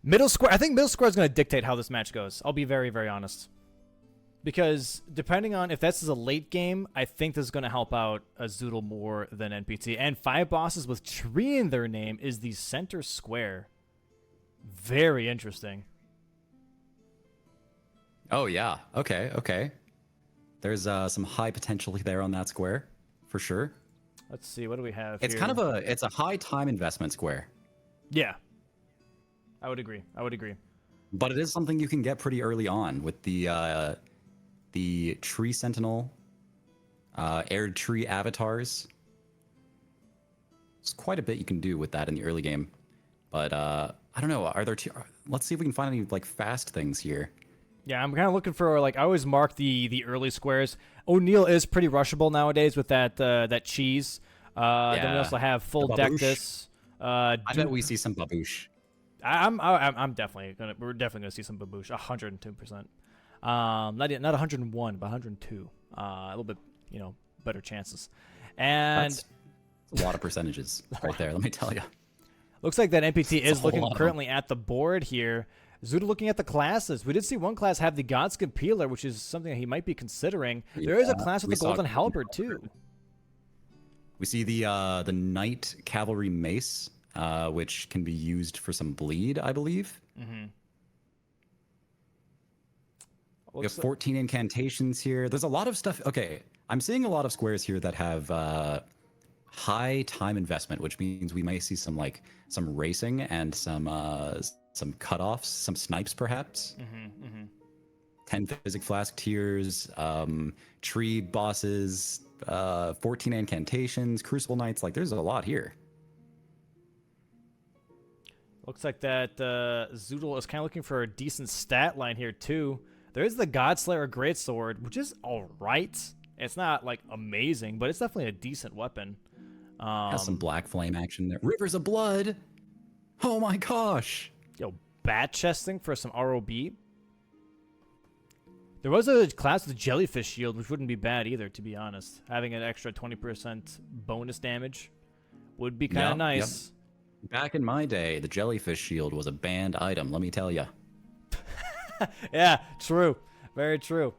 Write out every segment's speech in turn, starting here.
Middle square. I think middle square is going to dictate how this match goes. I'll be very, very honest. Because depending on if this is a late game, I think this is going to help out a Zoodle more than NPT. And 5 bosses with tree in their name is the center square. Very interesting. Oh, yeah. Okay, okay. There's some high potential there on that square, for sure. Let's see. What do we have It's here? kind of it's a high time investment square. Yeah. I would agree. I would agree. But it is something you can get pretty early on with the tree sentinel, aired tree avatars. There's quite a bit you can do with that in the early game. But I don't know. Are there? Let's see if we can find any like fast things here. Yeah, I'm kind of looking for like I always mark the early squares. O'Neal is pretty rushable nowadays with that cheese. Then we also have full Dectus. I bet we see some baboosh. I'm definitely gonna. We're definitely gonna see some baboosh. 102%. Not 101, but 102. A little bit, better chances. And That's a lot of percentages right there. Let me tell you. Looks like that NPT is looking currently at the board here. Zoodle looking at the classes. We did see one class have the Godskin Peeler, which is something that he might be considering. There is a class with the Golden Halberd too. We see the Knight Cavalry Mace, which can be used for some bleed, I believe. Mm-hmm. We have 14 incantations here. There's a lot of stuff. Okay, I'm seeing a lot of squares here that have high time investment, which means we may see some racing and some cutoffs, some snipes perhaps. 10 Physic Flask tiers, tree bosses, 14 incantations, Crucible Knights. Like, there's a lot here. Looks like that Zoodle is kind of looking for a decent stat line here too. There is the Godslayer Greatsword, which is all right. It's not like amazing, but it's definitely a decent weapon. Has some black flame action there. Rivers of Blood. Oh my gosh. Yo, bat chesting for some ROB. There was a class with Jellyfish Shield, which wouldn't be bad either, to be honest. Having an extra 20% bonus damage would be kind of nice. Yep. Back in my day, the Jellyfish Shield was a banned item, let me tell you. Yeah, true. Very true.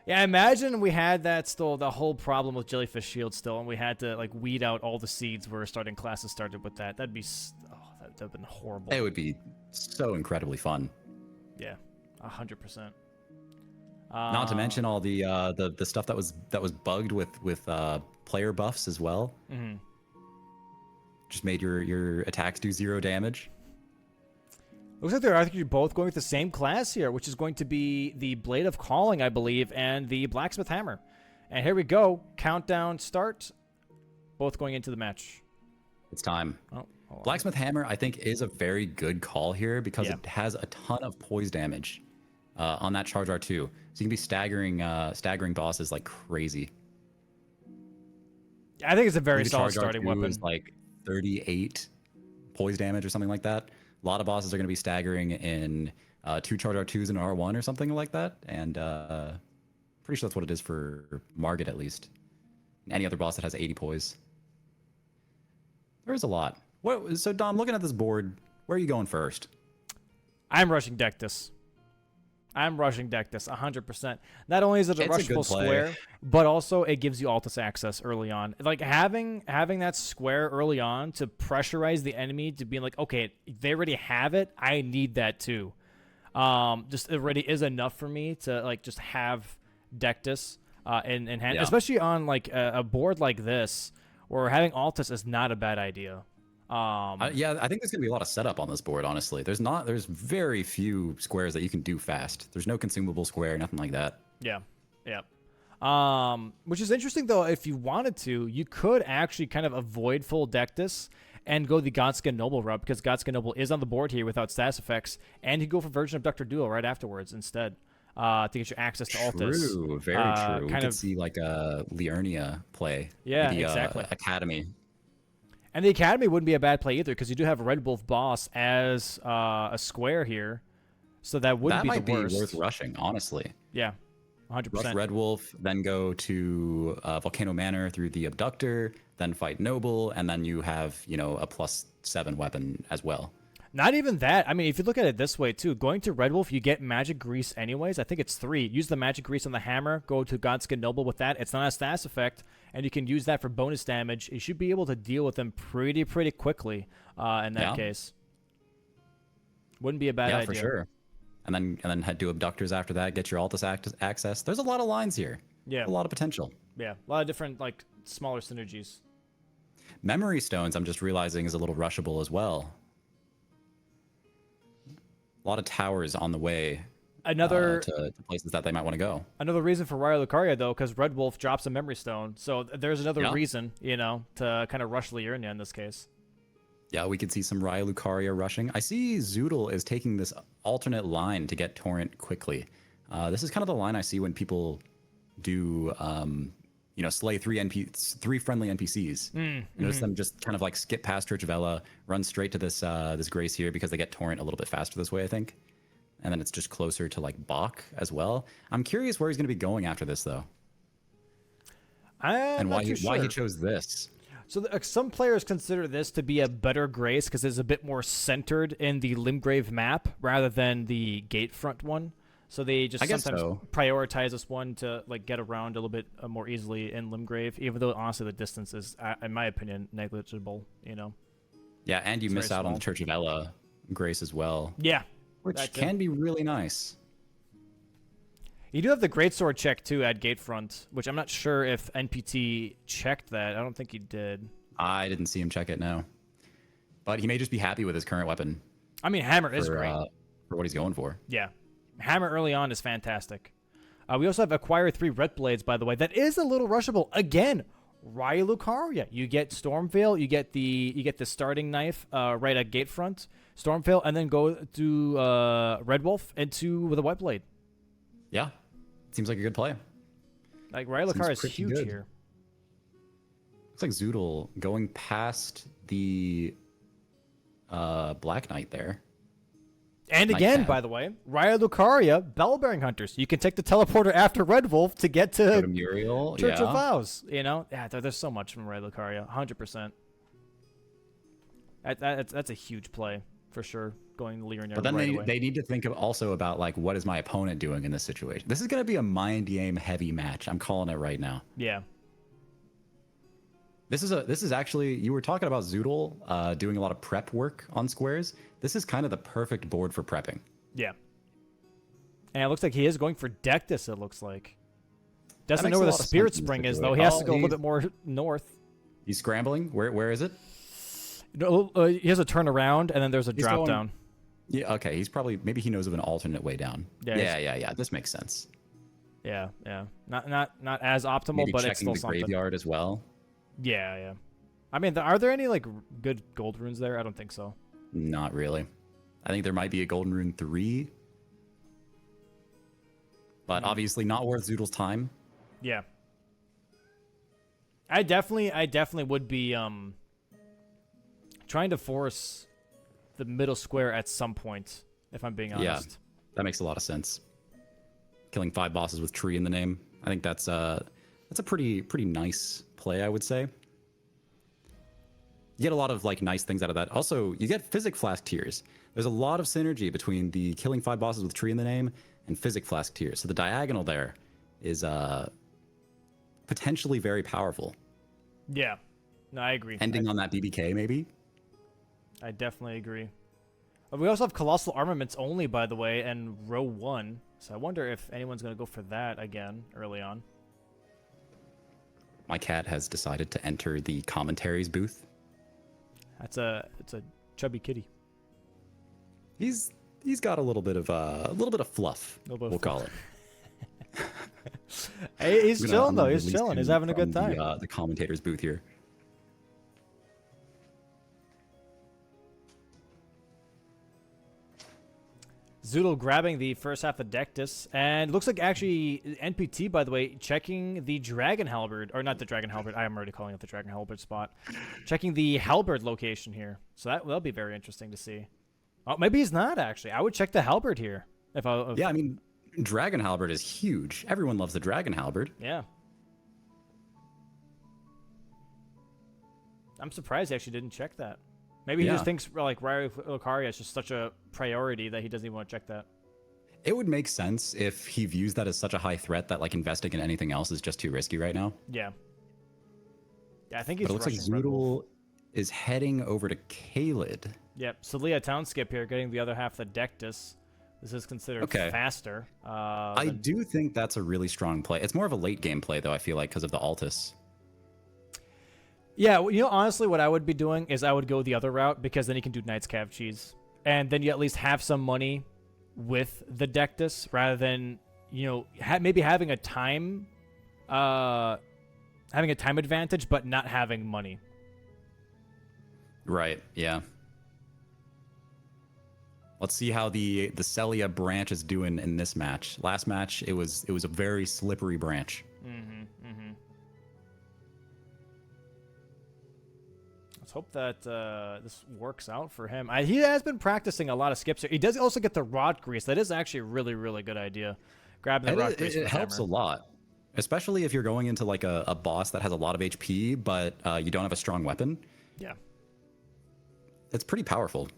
Yeah, imagine we had that still, the whole problem with Jellyfish Shield still, and we had to like weed out all the seeds where starting classes started with that. That'd be, that'd have been horrible. It would be so incredibly fun. Yeah, 100%. Not to mention all the stuff that was bugged with player buffs as well. Mm-hmm. Just made your attacks do 0 damage. Looks like they're actually both going with the same class here, which is going to be the Blade of Calling, I believe, and the Blacksmith Hammer. And here we go. Countdown start. Both going into the match. It's time. Oh, Blacksmith Hammer, I think, is a very good call here because it has a ton of poise damage on that charge R2. So you can be staggering bosses like crazy. I think it's a very solid starting R2 weapon. Is like 38 poise damage or something like that. A lot of bosses are going to be staggering in 2 charge R2s and R1 or something like that. And pretty sure that's what it is for Margit, at least. Any other boss that has 80 poise. There's a lot. So, Dom, looking at this board, where are you going first? I'm rushing Dectus. 100%. Not only is it a rushable square, but also it gives you Altus access early on. Like having that square early on to pressurize the enemy to be like, okay, they already have it. I need that too. Just already is enough for me to like just have Dectus in hand, especially on like a board like this where having Altus is not a bad idea. Yeah, I think there's gonna be a lot of setup on this board. Honestly, there's very few squares that you can do fast. There's no consumable square, nothing like that. Yeah. Which is interesting though. If you wanted to, you could actually kind of avoid full Dectus and go the Godskin Noble route because Godskin Noble is on the board here without status effects, and you go for Version Abductor Duo right afterwards instead to get your access to Altus. True, very true. We could see like a Liurnia play. Yeah, the, exactly. Academy. And the Academy wouldn't be a bad play either, because you do have Red Wolf Boss as a square here, so that wouldn't be the worst. That might be worth rushing, honestly. Yeah, 100%. Rush Red Wolf, then go to Volcano Manor through the Abductor, then fight Noble, and then you have, a +7 weapon as well. Not even that. I mean, if you look at it this way too, going to Red Wolf, you get magic grease anyways. I think it's 3. Use the magic grease on the hammer. Go to Godskin Noble with that. It's not a status effect, and you can use that for bonus damage. You should be able to deal with them pretty quickly. In that case, wouldn't be a bad idea. Yeah, for sure. And then head to Abductors after that. Get your Altus access. There's a lot of lines here. Yeah, a lot of potential. Yeah, a lot of different like smaller synergies. Memory Stones, I'm just realizing, is a little rushable as well. A lot of towers on the way to places that they might want to go. Another reason for Raya Lucaria, though, because Red Wolf drops a Memory Stone. So there's another reason, to kind of rush Liurnia in this case. Yeah, we could see some Raya Lucaria rushing. I see Zoodle is taking this alternate line to get Torrent quickly. This is kind of the line I see when people do, slay 3 friendly NPCs. Notice them just kind of like skip past Church of Ella, run straight to this Grace here because they get Torrent a little bit faster this way, I think. And then it's just closer to like Bach as well. I'm curious where he's going to be going after this though. And why he chose this. So some players consider this to be a better Grace because it's a bit more centered in the Limgrave map rather than the Gatefront one. So they just sometimes prioritize this one to like get around a little bit more easily in Limgrave, even though honestly the distance is, in my opinion, negligible. Yeah, and you miss out on the Church of Ella Grace as well. Yeah, which can be really nice. You do have the Greatsword check too at Gatefront, which I'm not sure if NPT checked that. I don't think he did. I didn't see him check it, no. But he may just be happy with his current weapon. I mean, Hammer is great for what he's going for. Yeah. Hammer early on is fantastic. We also have Acquire 3 Ret Blades, by the way. That is a little rushable. Again, Raya Lucaria. You get Stormveil, you get the starting knife right at Gatefront, Stormveil, and then go to Red Wolf with a White Blade. Yeah. Seems like a good play. Like Raya Lucaria is huge here. Looks like Zoodle going past the Black Knight there. And again, by the way, Raya Lucaria, Bellbearing Hunters. You can take the teleporter after Red Wolf to get to Muriel, Church of Vows. There's so much from Raya Lucaria, 100%. That's a huge play for sure. Going to Liurnia. But then they need to think also about like, what is my opponent doing in this situation? This is going to be a mind game heavy match. I'm calling it right now. Yeah. This is actually, you were talking about Zoodle doing a lot of prep work on squares. This is kind of the perfect board for prepping. Yeah. And it looks like he is going for Dectus, it looks like. Doesn't know where the Spirit Spring is, though. He has to go a little bit more north. He's scrambling. Where is it? No, he has a turn around, and then there's a drop down. Yeah, okay. Maybe he knows of an alternate way down. Yeah. This makes sense. Yeah. Not as optimal, maybe but it's still the something. Graveyard as well. Yeah. I mean, are there any like good gold runes there? I don't think so. Not really. I think there might be a Golden Rune 3. But obviously not worth Zoodle's time. Yeah. I definitely would be trying to force the middle square at some point, if I'm being honest. Yeah, that makes a lot of sense. Killing 5 bosses with tree in the name. I think that's a pretty nice play, I would say. You get a lot of like nice things out of that. Also, you get Physic Flask tiers. There's a lot of synergy between the killing 5 bosses with tree in the name and Physic Flask tiers. So the diagonal there is potentially very powerful. Yeah. No, I agree. Ending on that BBK, maybe? I definitely agree. We also have Colossal Armaments only, by the way, and row 1. So I wonder if anyone's going to go for that again early on. My cat has decided to enter the commentaries booth. It's a chubby kitty. He's got a little bit of fluff. We'll call it. Hey, he's chilling though. He's chilling. He's having a good time. The commentators booth here. Zoodle grabbing the first half of Dectus, and looks like actually NPT, by the way, checking the Dragon Halberd, or not the Dragon Halberd, I am already calling it the Dragon Halberd spot. Checking the Halberd location here. So that'll be very interesting to see. Oh, maybe he's not actually. I would check the Halberd here. Yeah, I mean, Dragon Halberd is huge. Everyone loves the Dragon Halberd. Yeah. I'm surprised he actually didn't check that. Maybe he just thinks like Riley Lucario is just such a priority that he doesn't even want to check that. It would make sense if he views that as such a high threat that like investing in anything else is just too risky right now. Yeah. Yeah, I think he's. But it looks like Zoodle is heading over to Kaled. Yep. Celia Townskip here getting the other half of the Dectus. This is considered faster. I do think that's a really strong play. It's more of a late game play, though, I feel like, because of the Altus. Yeah, you know, honestly, what I would be doing is I would go the other route, because then you can do Knight's Cav Cheese. And then you at least have some money with the Dectus, rather than, you know, maybe having a time advantage, but not having money. Right, yeah. Let's see how the Celia branch is doing in this match. Last match, it was a very slippery branch. Let's hope that this works out for him. He has been practicing a lot of skips here. He does also get the rod grease. That is actually a really, really good idea. Grabbing the rod grease. It helps a lot, especially if you're going into like a boss that has a lot of HP, but you don't have a strong weapon. Yeah. It's pretty powerful.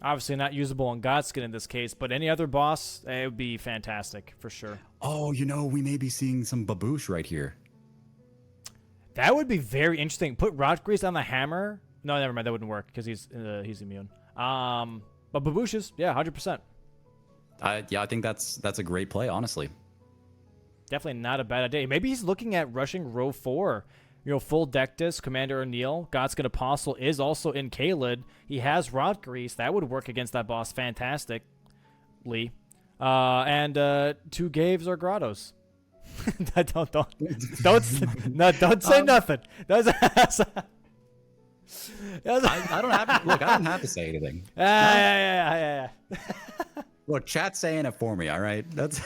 Obviously not usable on Godskin in this case, but any other boss, it would be fantastic for sure. Oh, you know, we may be seeing some Baboosh right here. That would be very interesting. Put rod grease on the hammer. No, never mind. That wouldn't work because he's immune. But Babooshes, yeah, 100%. Yeah, I think that's a great play, honestly. Definitely not a bad idea. Maybe he's looking at rushing row 4. You know, full Dectus, Commander O'Neill, Godskin Apostle is also in Kaled. He has Rod Grease. That would work against that boss fantastically. And 2 Gaves or Grottos. Don't say nothing. I don't have to say anything. Yeah. Look, chat's saying it for me, all right? That's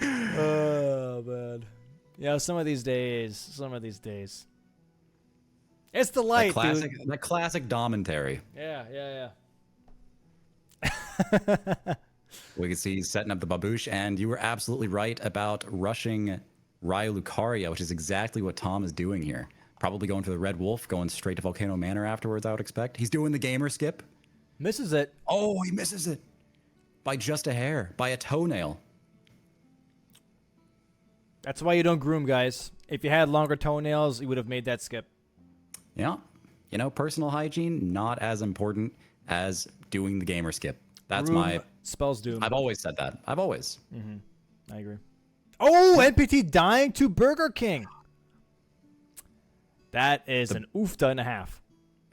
oh man. Yeah, some of these days. It's the light, dude. That classic Domentary. Yeah. We can see he's setting up the Baboosh, and you were absolutely right about rushing Ryu Lucario, which is exactly what Tom is doing here. Probably going for the Red Wolf, going straight to Volcano Manor afterwards, I would expect. He's doing the gamer skip. Misses it. Oh, he misses it. By just a hair. By a toenail. That's why you don't groom, guys. If you had longer toenails, you would have made that skip. Yeah. You know, personal hygiene, not as important as doing the gamer skip. That's Groom spells doom. I've always said that. I agree. Oh, NPT dying to Burger King. That is an oofta and a half.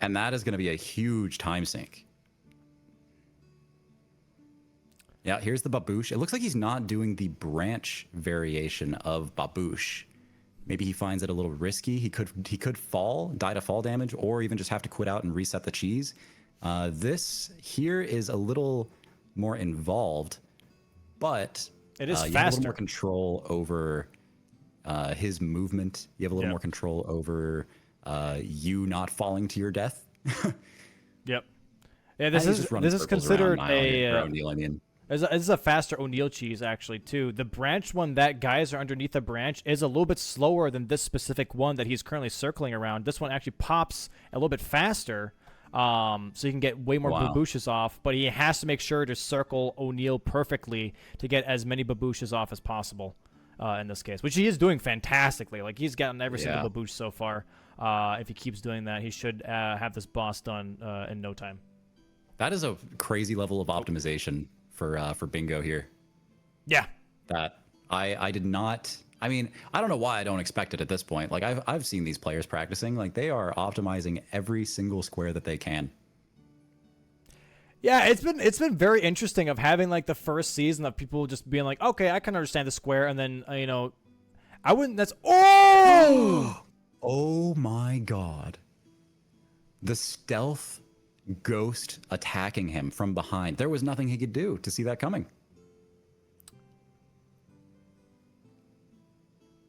And that is going to be a huge time sink. Yeah, here's the Baboosh. It looks like he's not doing the branch variation of Baboosh. Maybe he finds it a little risky. He could fall, die to fall damage, or even just have to quit out and reset the cheese. This here is a little more involved, but it is you faster. have a little more control over his movement. You have a little more control over you not falling to your death. Yep. Yeah, this is considered this is a faster O'Neill cheese, actually, too. The branch one, that guys are underneath the branch, is a little bit slower than this specific one that he's currently circling around. This one actually pops a little bit faster, so you can get way more Babooshes off, but he has to make sure to circle O'Neill perfectly to get as many Babooshes off as possible in this case, which he is doing fantastically. Like, he's gotten every single Baboosh so far. If he keeps doing that, he should have this boss done in no time. That is a crazy level of optimization for bingo here. Yeah. That I did not. I mean, I don't know why I don't expect it at this point. Like I've seen these players practicing. Like they are optimizing every single square that they can. Yeah, it's been very interesting of having like the first season of people just being like, okay, I can understand the square, and then I wouldn't. That's oh my god, the stealth ghost attacking him from behind. There was nothing he could do to see that coming.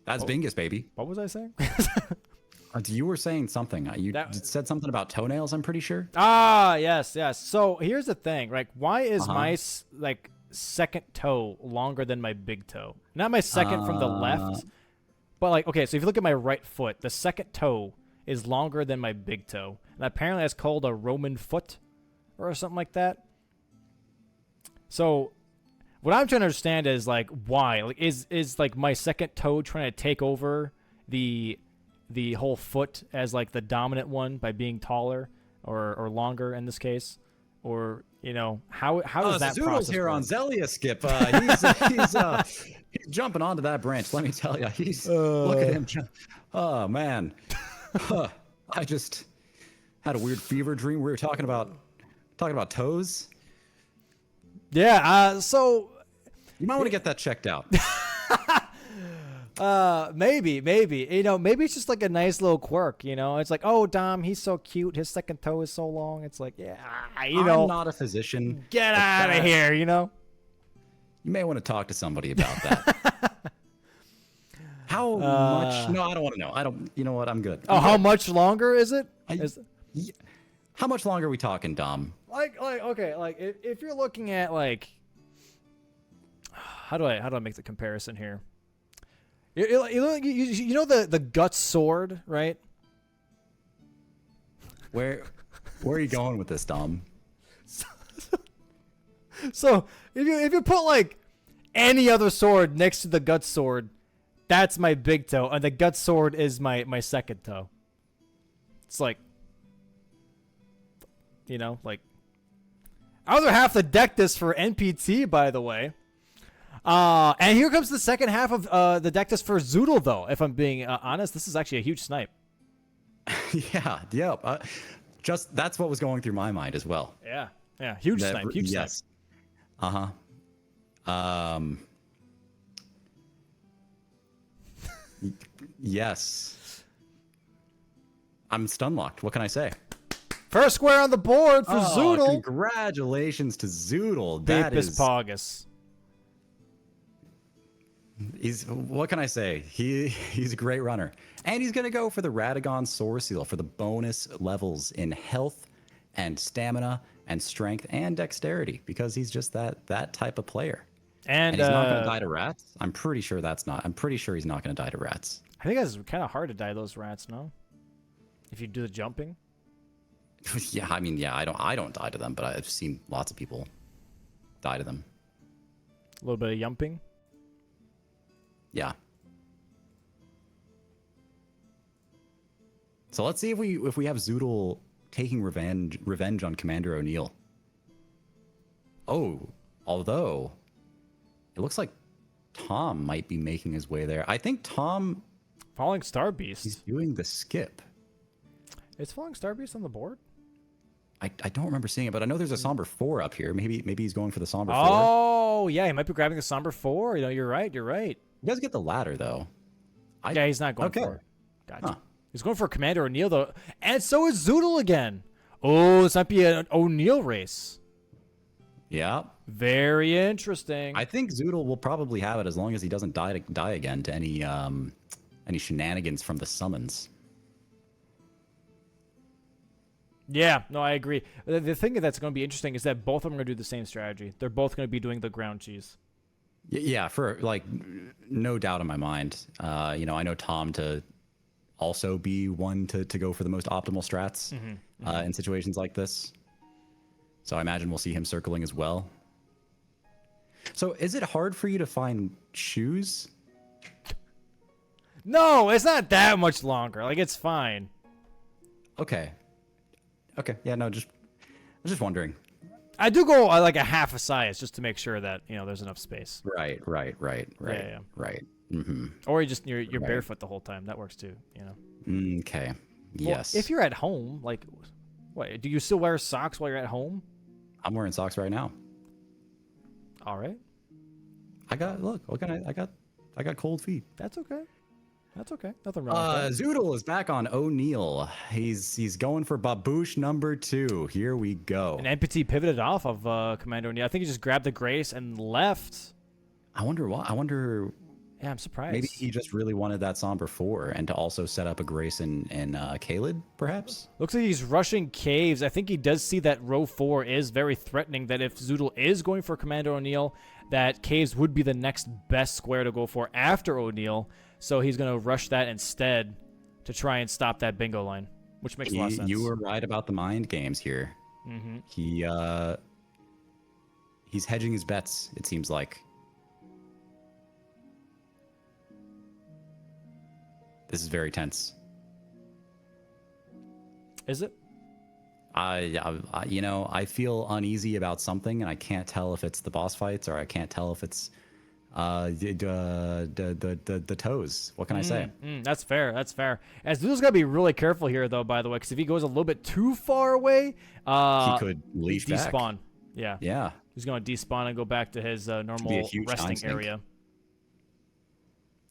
That's Bingus, baby. What was I saying? You were saying something. You said something about toenails, I'm pretty sure. Yes. So here's the thing. Like, why is my second toe longer than my big toe? Not my second from the left, but like, okay, so if you look at my right foot, the second toe is longer than my big toe. And apparently that's called a Roman foot or something like that. So what I'm trying to understand is like why? Like is like my second toe trying to take over the whole foot as like the dominant one by being taller or longer in this case? Or, you know, how does that process here work? on Zelia Skip. He's jumping onto that branch. Let me tell you, look at him. Oh man, I just had a weird fever dream. We were talking about toes. Yeah. So you might want to get that checked out. Maybe, you know, maybe it's just like a nice little quirk, you know, it's like, oh, Dom, he's so cute. His second toe is so long. It's like, yeah, you know, I'm not a physician. Get out of here. You know, you may want to talk to somebody about that. How much? No, I don't want to know. I don't, you know what? I'm good. Oh, how much longer is it? How much longer are we talking, Dom? Like, okay. Like if you're looking at like, how do I make the comparison here? You know the guts sword, right? Where are you going with this, Dom? So if you put like any other sword next to the guts sword, that's my big toe, and the guts sword is my second toe. It's like, you know, like I would have to deck this for NPT, by the way. And here comes the second half of the deck test for Zoodle, though. If I'm being honest, this is actually a huge snipe. Yeah. Just that's what was going through my mind as well. Yeah, huge snipe. Yes. Yes. I'm stun locked. What can I say? First square on the board for Zoodle. Congratulations to Zoodle. That is Pogus. What can I say? He's a great runner. And he's going to go for the Radagon Soar Seal for the bonus levels in health and stamina and strength and dexterity, because he's just that type of player. And he's not going to die to rats? I'm pretty sure he's not going to die to rats. I think it's kind of hard to die to those rats, no? If you do the jumping? Yeah, I mean, I don't die to them, but I've seen lots of people die to them. A little bit of yumping? Yeah. So let's see if we have Zoodle taking revenge on Commander O'Neill. Oh, although it looks like Tom might be making his way there. I think Tom Falling Star Beast. He's doing the skip. Is Falling Star Beast on the board? I don't remember seeing it, but I know there's a Somber 4 up here. Maybe he's going for the Somber 4. Oh, yeah, he might be grabbing the Somber 4. You know, you're right. He does get the ladder, though. Yeah, he's not going for it. Gotcha. Huh. He's going for Commander O'Neill, though. And so is Zoodle again. Oh, this might be an O'Neill race. Yeah. Very interesting. I think Zoodle will probably have it as long as he doesn't die again to any shenanigans from the summons. Yeah, no, I agree. The thing that's going to be interesting is that both of them are going to do the same strategy. They're both going to be doing the ground cheese. Yeah, for like no doubt in my mind. I know Tom to also be one to go for the most optimal strats in situations like this. So I imagine we'll see him circling as well. So is it hard for you to find shoes? No, it's not that much longer. Like, it's fine. Okay. Yeah, no, I'm just wondering. I do go like a half a size just to make sure that, there's enough space. Right. Yeah. Right. Mm-hmm. Or you're right. Barefoot the whole time. That works too, Okay. Yes. Well, if you're at home, like, what, do you still wear socks while you're at home? I'm wearing socks right now. All right. I got cold feet. That's okay. Nothing wrong with that. Zoodle is back on O'Neill. He's going for Baboosh number 2. Here we go. An NPT pivoted off of Commander O'Neill. I think he just grabbed the Grace and left. I wonder why. Yeah, I'm surprised. Maybe he just really wanted that Somber 4 and to also set up a Grace in Kaled, perhaps? Looks like he's rushing caves. I think he does see that row 4 is very threatening, that if Zoodle is going for Commander O'Neill, that caves would be the next best square to go for after O'Neill. So he's going to rush that instead to try and stop that bingo line, which makes a lot of sense. You were right about the mind games here. He's hedging his bets, it seems like. This is very tense. Is it? You know, I feel uneasy about something, and I can't tell if it's the boss fights or I can't tell if it's the toes. What can I say? That's fair. That's fair. As Zoodle's got to be really careful here, though, by the way, because if he goes a little bit too far away, he could leave despawn. back. Yeah. Yeah. He's going to despawn and go back to his normal resting area.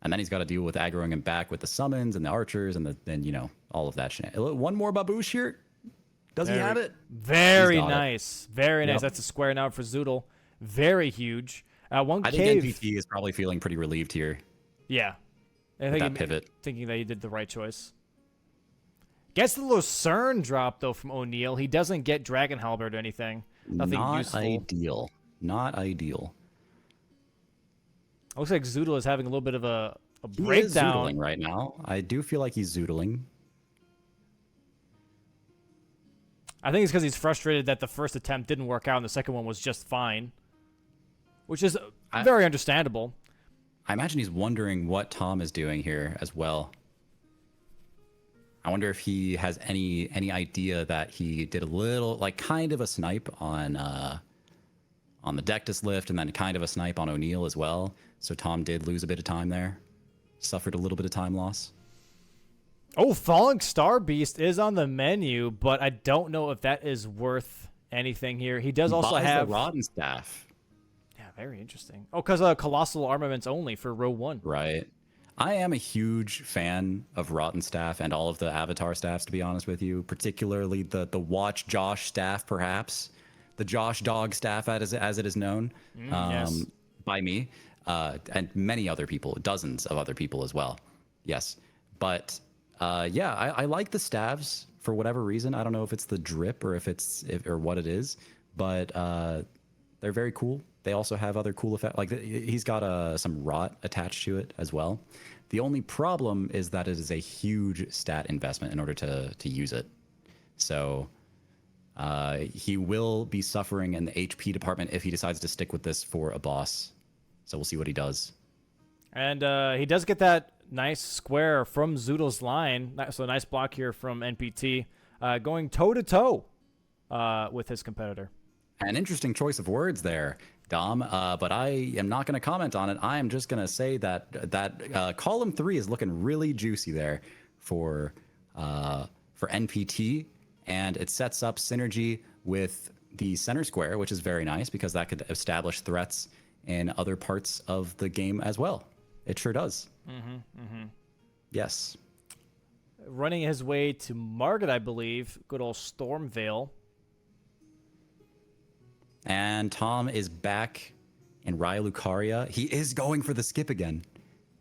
And then he's got to deal with aggroing him back with the summons and the archers and you know, all of that shit. One more baboosh here. Does he have it? Very nice. Very nice. That's a square now for Zoodle. Very huge. I think NPT is probably feeling pretty relieved here. Yeah. I think that pivot. Thinking that he did the right choice. Gets the Lucerne drop, though, from O'Neal. He doesn't get Dragon Halberd or anything. Nothing useful. Ideal. Not ideal. Looks like Zoodle is having a little bit of a breakdown. He is zoodling right now. I do feel like he's zoodling. I think it's because he's frustrated that the first attempt didn't work out and the second one was just fine. Which is very understandable. I imagine he's wondering what Tom is doing here as well. I wonder if he has any idea that he did a little, like, kind of a snipe on the Dectus lift and then kind of a snipe on O'Neal as well. So Tom did lose a bit of time there. Suffered a little bit of time loss. Oh, Falling Star Beast is on the menu, but I don't know if that is worth anything here. He does also have the rod and staff. Yeah, very interesting. Oh, because Colossal Armaments only for row 1. Right. I am a huge fan of Rotten Staff and all of the Avatar staffs, to be honest with you, particularly the Watch Josh staff, perhaps. The Josh Dog staff, as it is known by me, and many other people, dozens of other people as well. Yes. But, yeah, I like the staffs for whatever reason. I don't know if it's the drip or or what it is, but they're very cool. They also have other cool effects. Like, he's got some rot attached to it as well. The only problem is that it is a huge stat investment in order to use it. So he will be suffering in the HP department if he decides to stick with this for a boss. So we'll see what he does. And he does get that nice square from Zoodle's line. So a nice block here from NPT, going toe-to-toe with his competitor. An interesting choice of words there, Dom, but I am not going to comment on it. I am just going to say that column 3 is looking really juicy there for NPT, and it sets up synergy with the center square, which is very nice because that could establish threats in other parts of the game as well. It sure does. Yes. Running his way to Margit, I believe. Good old Stormveil. And Tom is back in Raya Lucaria. He is going for the skip again.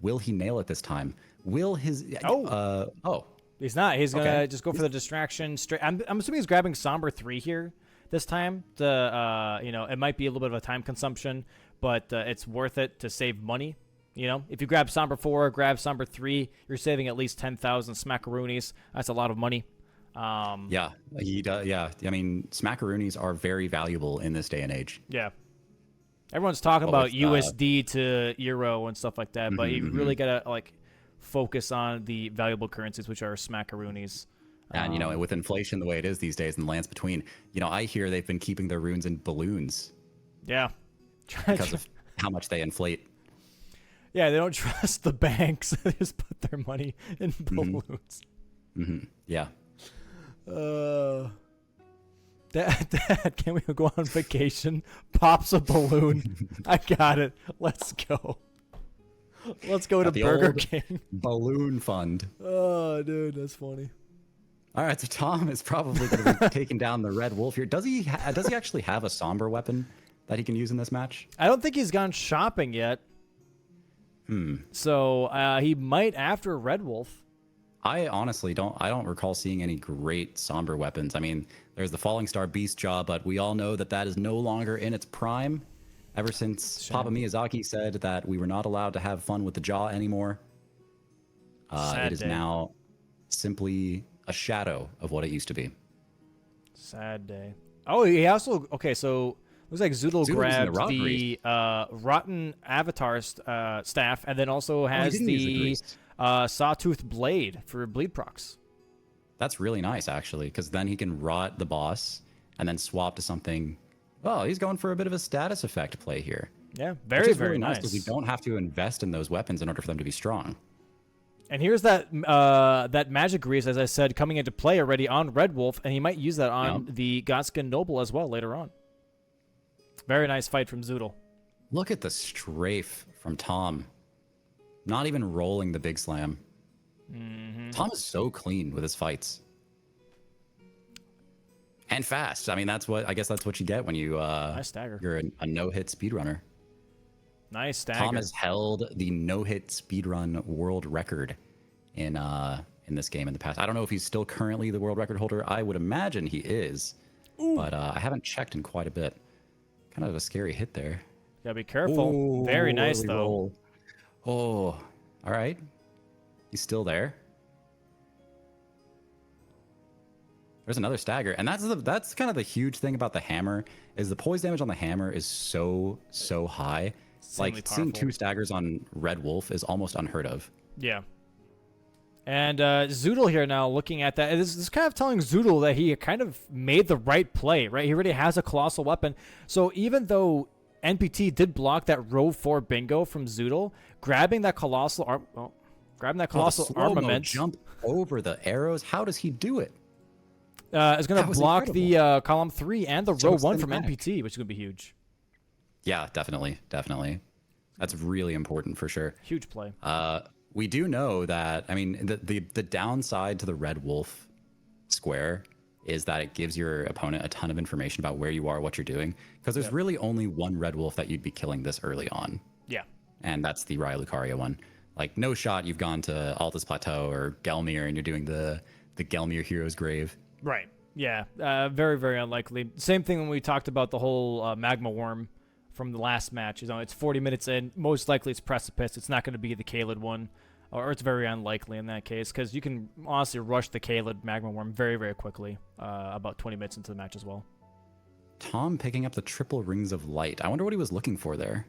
Will he nail it this time? Will his... He's not. He's going to just go for the distraction. Straight. I'm assuming he's grabbing Somber 3 here this time. It might be a little bit of a time consumption, but it's worth it to save money. You know, if you grab Somber 4, grab Somber 3, you're saving at least 10,000 smackaroonies. That's a lot of money. Yeah, he does. Yeah, I mean, smackaroonies are very valuable in this day and age. Yeah, everyone's talking about USD to euro and stuff like that, but you really gotta focus on the valuable currencies, which are smackaroonies. And with inflation the way it is these days and lands between, I hear they've been keeping their runes in balloons. Yeah, because of how much they inflate. Yeah, they don't trust the banks. They just put their money in balloons. Yeah. Dad, can we go on vacation? Pops a balloon. I got it. Let's go. Let's go to Burger King. Balloon fund. Oh, dude, that's funny. All right, so Tom is probably going to be taking down the Red Wolf here. Does he actually have a somber weapon that he can use in this match? I don't think he's gone shopping yet. So he might after Red Wolf. I honestly don't recall seeing any great somber weapons. I mean, there's the Falling Star Beast Jaw, but we all know that is no longer in its prime. Ever since Papa Miyazaki said that we were not allowed to have fun with the jaw anymore. It is now simply a shadow of what it used to be. Sad day. Oh, he also so looks like Zoodle grabbed the rotten avatar staff, and then also has the sawtooth blade for bleed procs. That's really nice, actually, because then he can rot the boss and then swap to something. Oh, he's going for a bit of a status effect play here. Yeah, very, very really nice. Because you don't have to invest in those weapons in order for them to be strong. And here's that that magic grease, as I said, coming into play already on Red Wolf, and he might use that on the Godskin Noble as well later on. Very nice fight from Zoodle. Look at the strafe from Tom. Not even rolling the big slam. Tom is so clean with his fights. And fast. I mean, I guess that's what you get when you nice stagger. You're a no-hit speedrunner. Nice stagger. Tom has held the no-hit speedrun world record in this game in the past. I don't know if he's still currently the world record holder. I would imagine he is. Ooh. But I haven't checked in quite a bit. Kind of a scary hit there. Gotta be careful. Ooh, very nice, though. Roll. Oh, all right. He's still there. There's another stagger, and that's kind of the huge thing about the hammer is the poise damage on the hammer is so high. Like seeing 2 staggers on Red Wolf is almost unheard of. Yeah. And Zoodle here now looking at that. This is kind of telling Zoodle that he kind of made the right play, right? He already has a colossal weapon. So even though NPT did block that row 4 bingo from Zoodle, grabbing that colossal armament, jump over the arrows. How does he do it? Is going to block the column 3 and the row 1 from NPT, which is going to be huge. Yeah, definitely. That's really important for sure. Huge play. We do know that, I mean, the downside to the Red Wolf square is that it gives your opponent a ton of information about where you are, what you're doing, because there's really only one Red Wolf that you'd be killing this early on. Yeah. And that's the Raya Lucaria one. Like, no shot you've gone to Altus Plateau or Gelmir and you're doing the Gelmir Hero's Grave. Right. Yeah. Very, very unlikely. Same thing when we talked about the whole Magma Worm from the last match. You know, it's 40 minutes in. Most likely it's Precipice. It's not going to be the Caelid one. Or it's very unlikely in that case, because you can honestly rush the Caelid Magma Worm very, very quickly, about 20 minutes into the match as well. Tom picking up the triple rings of light. I wonder what he was looking for there.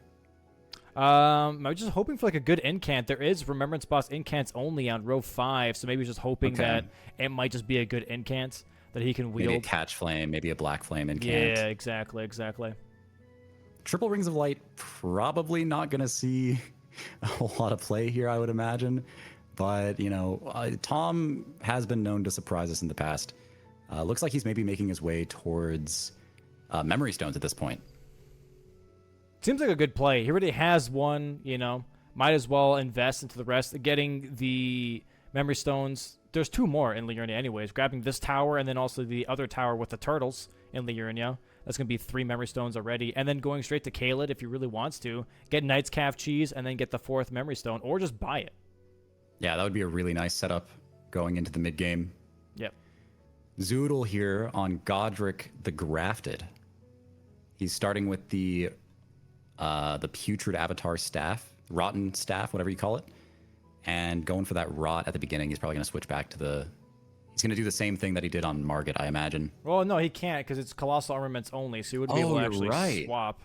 I was just hoping for like a good incant. There is Remembrance Boss incants only on row 5, so maybe just hoping that it might just be a good incant that he can wield. Maybe a Catch Flame, maybe a Black Flame incant. Yeah, exactly. Triple Rings of Light, probably not going to see a whole lot of play here, I would imagine. But, you know, Tom has been known to surprise us in the past. Looks like he's maybe making his way towards Memory Stones at this point. Seems like a good play. He already has one, you know. Might as well invest into the rest. Getting the Memory Stones. There's 2 more in Liurnia anyways. Grabbing this tower and then also the other tower with the turtles in Liurnia. That's going to be 3 Memory Stones already. And then going straight to Caelid if he really wants to. Get Knight's Calf Cheese and then get the 4th Memory Stone. Or just buy it. Yeah, that would be a really nice setup going into the mid-game. Yep. Zoodle here on Godric the Grafted. He's starting with the Putrid Avatar Staff. Rotten Staff, whatever you call it. And going for that Rot at the beginning. He's probably going to switch back to the... He's going to do the same thing that he did on Margit, I imagine. Well, no, he can't because it's Colossal Armaments only, so he wouldn't be able to actually swap.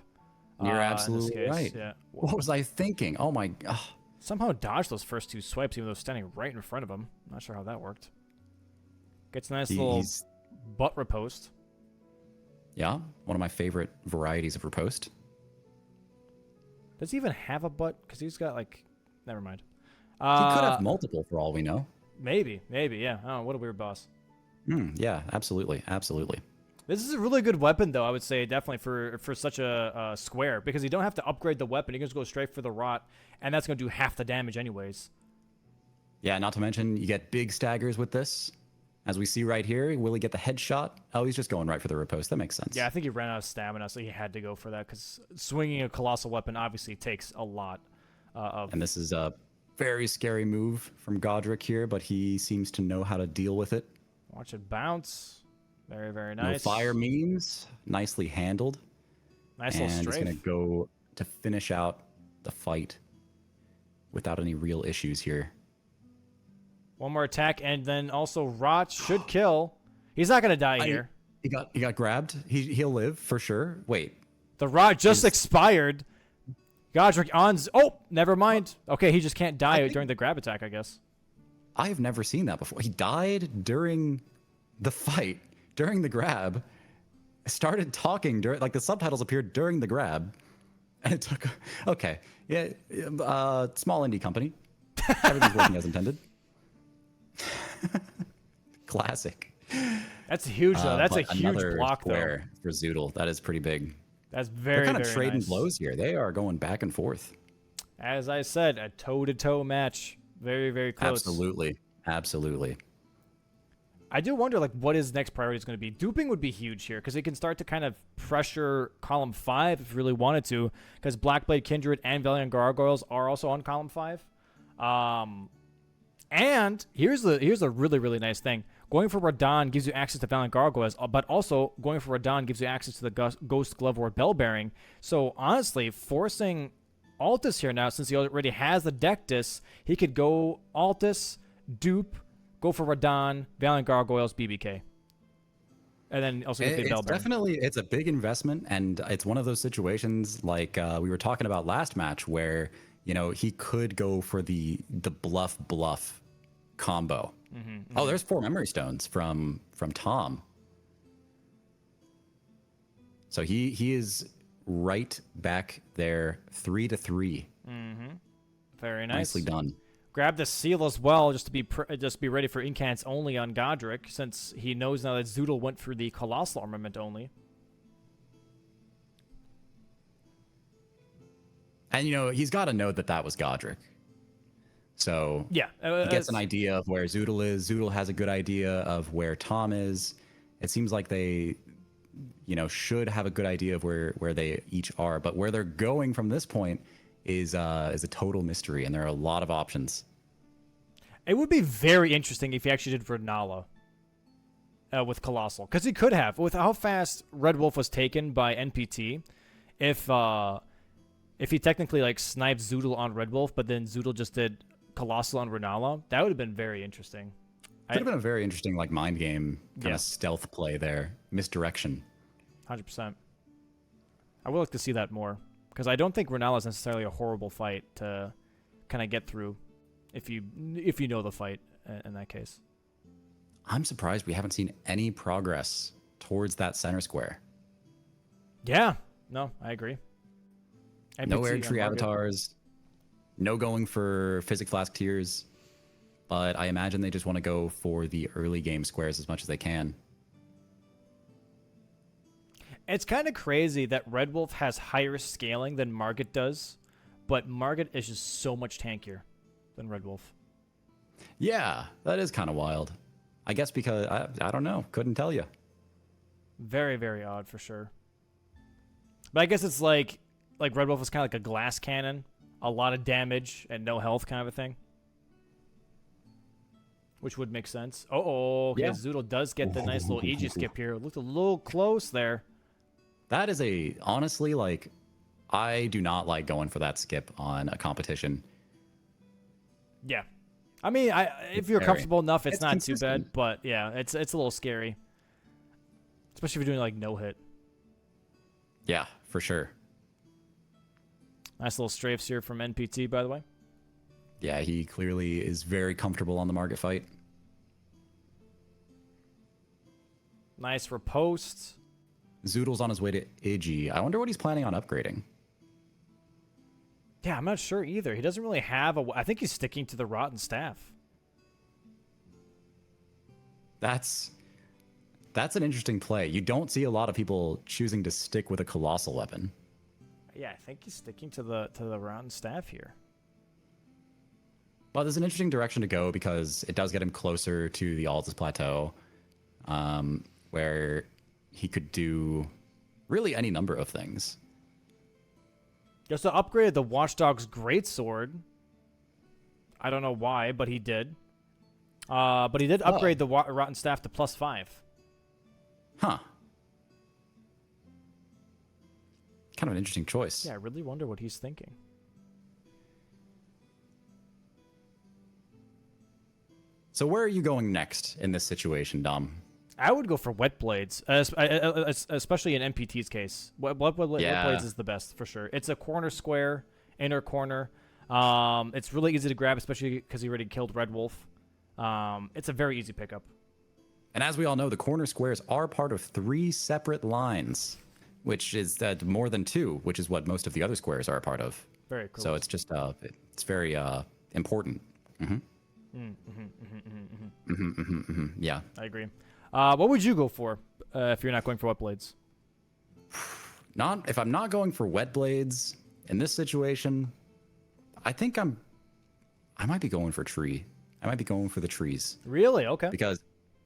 You're absolutely right. Yeah. What was I thinking? Oh, my... Oh. Somehow dodged those first 2 swipes, even though standing right in front of him. Not sure how that worked. Gets a nice little butt riposte. Yeah, one of my favorite varieties of riposte. Does he even have a butt? Because he's got, like... Never mind. He could have multiple, for all we know. Maybe, yeah. Oh, what a weird boss. Yeah, absolutely. This is a really good weapon, though, I would say, definitely for such a square, because you don't have to upgrade the weapon. You can just go straight for the Rot, and that's going to do half the damage anyways. Yeah, not to mention, you get big staggers with this. As we see right here, will he get the headshot? Oh, he's just going right for the riposte. That makes sense. Yeah, I think he ran out of stamina, so he had to go for that, because swinging a colossal weapon obviously takes a lot of... And this is a very scary move from Godric here, but he seems to know how to deal with it. Watch it bounce. Very, very nice. No fire memes. Nicely handled. Nice little strafe. And he's going to go to finish out the fight without any real issues here. One more attack, and then also Rot should kill. He's not gonna die here. He got grabbed. He'll live for sure. Wait. The Rot just expired. Godric on. Oh, never mind. Okay, he just can't die during the grab attack, I guess. I have never seen that before. He died during the fight, during the grab. Started talking during, like, the subtitles appeared during the grab, and it took. Okay, yeah, small indie company. Everything's working as intended. Classic. That's huge, though. That's a huge block, though. For Zoodle. That is pretty big. That's very, They're kind of trading nice. blows here. They are going back and forth. As I said, a toe-to-toe match. Very, very close. Absolutely. Absolutely. I do wonder, like, what his next priority is going to be. Duping would be huge here, because it can start to kind of pressure column 5 if you really wanted to, because Blackblade, Kindred, and Valiant Gargoyles are also on column 5. And here's a really, really nice thing. Going for Radahn gives you access to Valiant Gargoyles, but also going for Radahn gives you access to the Ghost Glove or Bell Bearing. So honestly, forcing Altus here now, since he already has the Dectus, he could go Altus, dupe, go for Radahn, Valiant Gargoyles, BBK. And then also get the Bell Bearing. Definitely, it's a big investment, and it's one of those situations like we were talking about last match where, you know, he could go for the bluff combo. Oh, there's 4 memory stones from Tom. So he is right back there, 3-3. Very nice. Nicely done. Grab the seal as well, just to be ready for incants only on Godric, since he knows now that Zoodle went for the Colossal Armament only. And, you know, he's got to know that that was Godric. So yeah, he gets an idea of where Zoodle is. Zoodle has a good idea of where Tom is. It seems like they, you know, should have a good idea of where they each are. But where they're going from this point is a total mystery, and there are a lot of options. It would be very interesting if he actually did Vernala with Colossal, because he could have, with how fast Red Wolf was taken by NPT. If he technically like sniped Zoodle on Red Wolf, but then Zoodle just did Colossal on Renala, that would have been very interesting. Could have been a very interesting like mind game kind of stealth play there, misdirection. 100%. I would like to see that more, because I don't think Renala is necessarily a horrible fight to kind of get through if you know the fight in that case. I'm surprised we haven't seen any progress towards that center square. Yeah, no, I agree. NPT, no air tree avatars, no going for Physic Flask tiers, but I imagine they just want to go for the early game squares as much as they can. It's kind of crazy that Red Wolf has higher scaling than Margit does, but Margit is just so much tankier than Red Wolf. Yeah, that is kind of wild. I guess because, I don't know, couldn't tell you. Very, very odd for sure. But I guess it's like Red Wolf is kind of like a glass cannon, a lot of damage and no health kind of a thing. Which would make sense. Okay, yeah. Zoodle does get the nice little Aegis skip here. Looked a little close there. That is honestly, like, I do not like going for that skip on a competition. Yeah. I mean, if you're comfortable enough, it's not consistent. Too bad. But yeah, it's a little scary. Especially if you're doing like no hit. Yeah, for sure. Nice little strafes here from NPT, by the way. Yeah, he clearly is very comfortable on the Margit fight. Nice riposte. Zoodle's on his way to Iggy. I wonder what he's planning on upgrading. Yeah, I'm not sure either. He doesn't really have I think he's sticking to the Rotten Staff. That's an interesting play. You don't see a lot of people choosing to stick with a Colossal weapon. Yeah, I think he's sticking to the Rotten Staff here. Well, there's an interesting direction to go because it does get him closer to the Altus Plateau, where he could do really any number of things. He also upgraded the Watchdog's Greatsword. I don't know why, but he did. But he did upgrade the Rotten Staff to +5. Huh. Kind of an interesting choice. Yeah, I really wonder what he's thinking. So where are you going next in this situation, Dom? I would go for Wet Blades, especially in MPT's case. Wet Blades is the best for sure. It's a corner square, inner corner. It's really easy to grab, especially because he already killed Red Wolf. It's a very easy pickup. And as we all know, the corner squares are part of 3 separate lines, which is more than 2, which is what most of the other squares are a part of. Very cool. So it's just it's very important. Yeah, I agree. What would you go for if you're not going for Wet Blades? If I'm not going for Wet Blades in this situation, I think I might be going for Tree. I might be going for the trees. Really? Okay. Because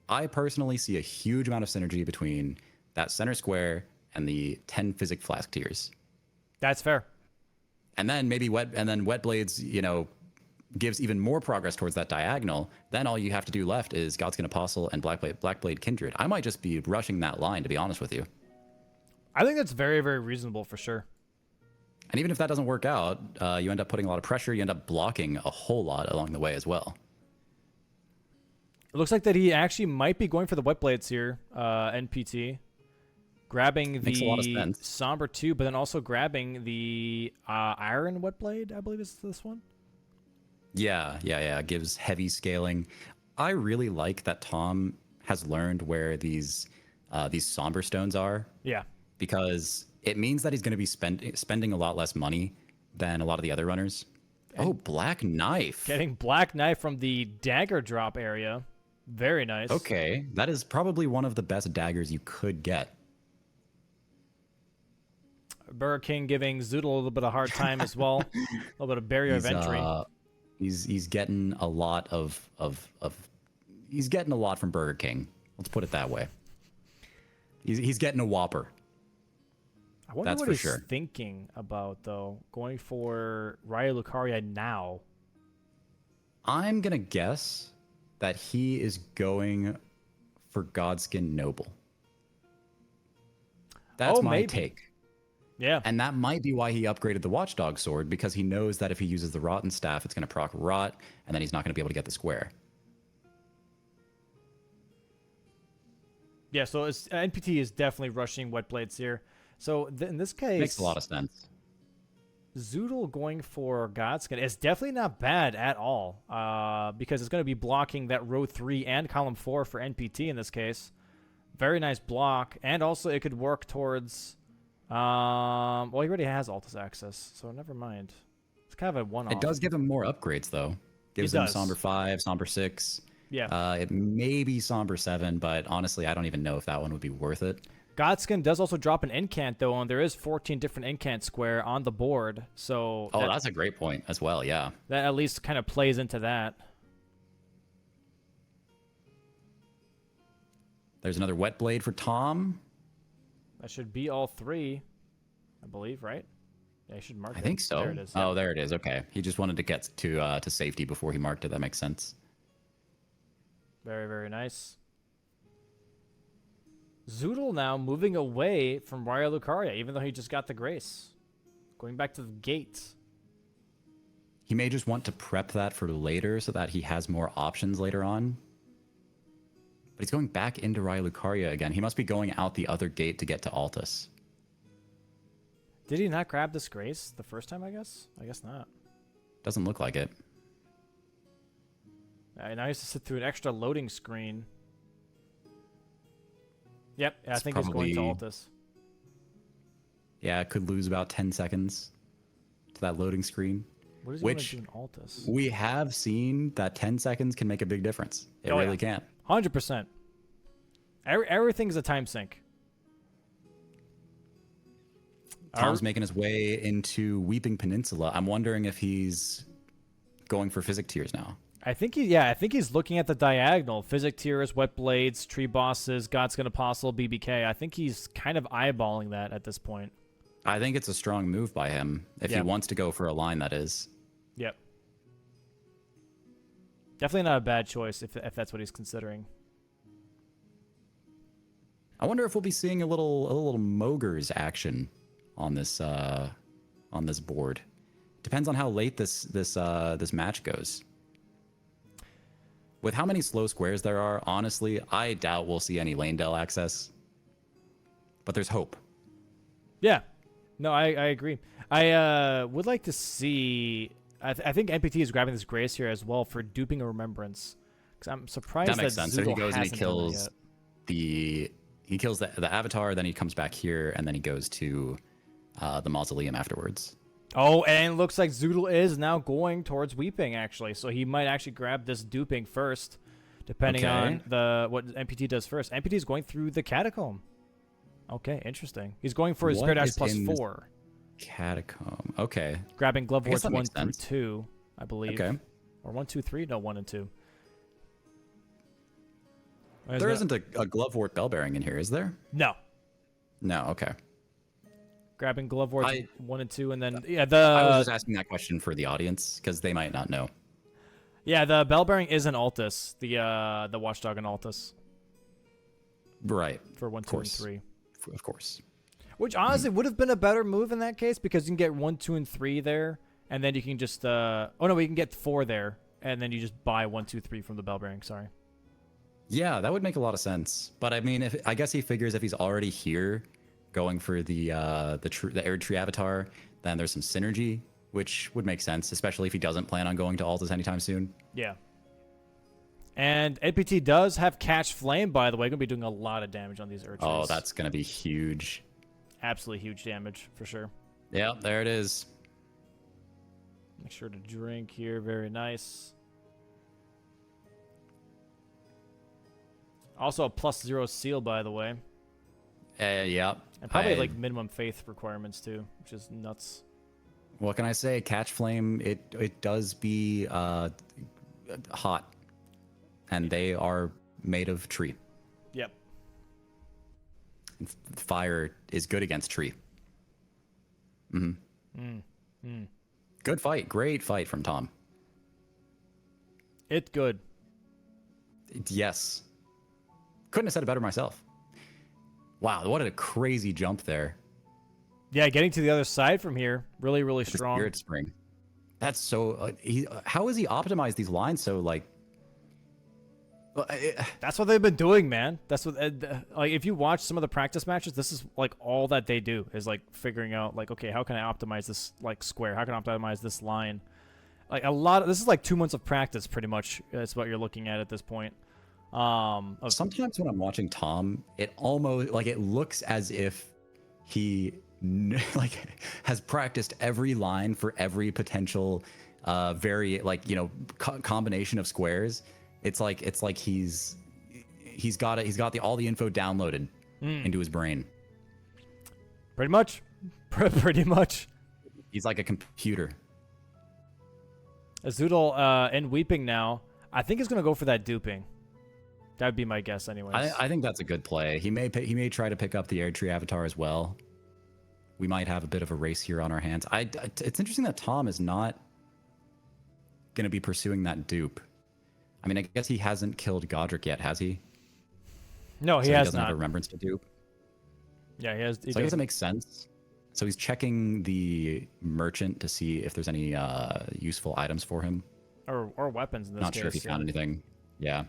I personally see a huge amount of synergy between that center square and the 10 Physic Flask tiers. That's fair. And then Wet Blades, gives even more progress towards that diagonal. Then all you have to do left is Godskin Apostle and Blackblade Kindred. I might just be rushing that line, to be honest with you. I think that's very, very reasonable for sure. And even if that doesn't work out, you end up putting a lot of pressure. You end up blocking a whole lot along the way as well. It looks like that he actually might be going for the Wet Blades here, NPT. Grabbing the Somber 2, but then also grabbing the Iron Wet Blade, I believe is this one. Yeah. It gives heavy scaling. I really like that Tom has learned where these Somber Stones are. Yeah. Because it means that he's going to be spending a lot less money than a lot of the other runners. And Black Knife. Getting Black Knife from the dagger drop area. Very nice. Okay, that is probably one of the best daggers you could get. Burger King giving Zoodle a little bit of hard time as well. A little bit of barrier of entry. He's getting a lot he's getting a lot from Burger King. Let's put it that way. He's getting a Whopper. I wonder what he's thinking about, though, going for Raya Lucaria now. I'm going to guess that he is going for Godskin Noble. That's my take. Yeah. And that might be why he upgraded the Watchdog Sword, because he knows that if he uses the Rotten Staff, it's going to proc Rot, and then he's not going to be able to get the square. Yeah, so NPT is definitely rushing Wet Blades here. So in this case... Makes a lot of sense. Zoodle going for Godskin is definitely not bad at all, because it's going to be blocking that row 3 and column 4 for NPT in this case. Very nice block, and also it could work towards... well, he already has Altus access, so never mind. It's kind of a one-off. It does give him more upgrades, though. Gives him Somber 5, Somber 6. Yeah. It may be Somber 7, but honestly, I don't even know if that one would be worth it. Godskin does also drop an incant, though, and there is 14 different incant square on the board. So that's a great point as well, yeah. That at least kind of plays into that. There's another Wet Blade for Tom. That should be all 3, I believe, right? Yeah, I should mark it. I think so. There it is. Oh, there it is. Okay. He just wanted to get to safety before he marked it. That makes sense. Very, very nice. Zoodle now moving away from Raya Lucaria, even though he just got the Grace. Going back to the gate. He may just want to prep that for later so that he has more options later on. But he's going back into Raya Lucaria again. He must be going out the other gate to get to Altus. Did he not grab this Grace the first time, I guess? I guess not. Doesn't look like it. Now he has to sit through an extra loading screen. Yep, I think he's going to Altus. Yeah, it could lose about 10 seconds to that loading screen. What does he want to do in Altus? We have seen that 10 seconds can make a big difference. It really can. 100%. Everything's a time sink. Tom's making his way into Weeping Peninsula. I'm wondering if he's going for Physic tiers now. I think he's looking at the diagonal. Physic tiers, Wet Blades, Tree Bosses, Godskin Apostle, BBK. I think he's kind of eyeballing that at this point. I think it's a strong move by him if he wants to go for a line, that is. Yep. Definitely not a bad choice if that's what he's considering. I wonder if we'll be seeing a little Mogers action on this board. Depends on how late this match goes. With how many slow squares there are, honestly, I doubt we'll see any lane del access. But there's hope. Yeah. No, I agree. I would like to see... I think NPT is grabbing this grace here as well for duping a remembrance. Because I'm surprised that makes sense. So he goes and he kills the avatar, then he comes back here, and then he goes to the mausoleum afterwards. Oh, and it looks like Zoodle is now going towards Weeping, actually. So he might actually grab this duping first, depending on what NPT does first. NPT is going through the catacomb. Okay, interesting. He's going for his Spirit Axe +4. Catacomb. Okay. Grabbing Glove Warts 1 through 2, I believe. Okay. Or 1, 2, 3? No, 1 and 2. There isn't a Glove Wart Bell Bearing in here, is there? No. No, okay. Grabbing Glove Warts 1 and 2, and then I was just asking that question for the audience because they might not know. Yeah, the Bell Bearing is an Altus, the Watchdog and Altus. Right. For 1, 2, and 3. Of course. Which honestly would have been a better move in that case because you can get 1, 2, and 3 there, and then you can just oh no, we can get 4 there, and then you just buy 1, 2, 3 from the Bell Bearing. Sorry. Yeah, that would make a lot of sense. But I mean, I guess he figures if he's already here, going for the Arid Tree Avatar, then there's some synergy, which would make sense, especially if he doesn't plan on going to Altus anytime soon. Yeah. And NPT does have Catch Flame, by the way. Going to be doing a lot of damage on these Erd Trees. Oh, that's going to be huge. Absolutely huge damage, for sure. Yeah, there it is. Make sure to drink here. Very nice. Also a +0 seal, by the way. Yeah. And probably like minimum faith requirements, too, which is nuts. What can I say? Catch Flame, it does be hot. And they are made of tree. Yep. And fire is good against tree. Good fight. Great fight from Tom. It's good. Yes. Couldn't have said it better myself. Wow, what a crazy jump there. Yeah, getting to the other side from here, really, really strong. Spirit Spring. That's so... how has he optimized these lines so, like... That's what they've been doing, man. That's what like if you watch some of the practice matches, this is like all that they do is like figuring out like, okay, how can I optimize this like square? How can I optimize this line? Like this is like 2 months of practice pretty much. That's what you're looking at this point. Sometimes when I'm watching Tom, it almost like it looks as if he like has practiced every line for every potential combination of squares. It's like he's got all the info downloaded into his brain. Pretty much. Pretty much. He's like a computer. Zoodle in Weeping now, I think is going to go for that duping. That would be my guess anyways. I think that's a good play. He may try to pick up the Air Tree Avatar as well. We might have a bit of a race here on our hands. It's interesting that Tom is not going to be pursuing that dupe. I mean, I guess he hasn't killed Godric yet, has he? No, he has doesn't not. have a remembrance to dupe. Yeah, he has. So I guess it makes sense. So he's checking the merchant to see if there's any useful items for him. Or weapons in this case. Not sure if he found anything. Yeah.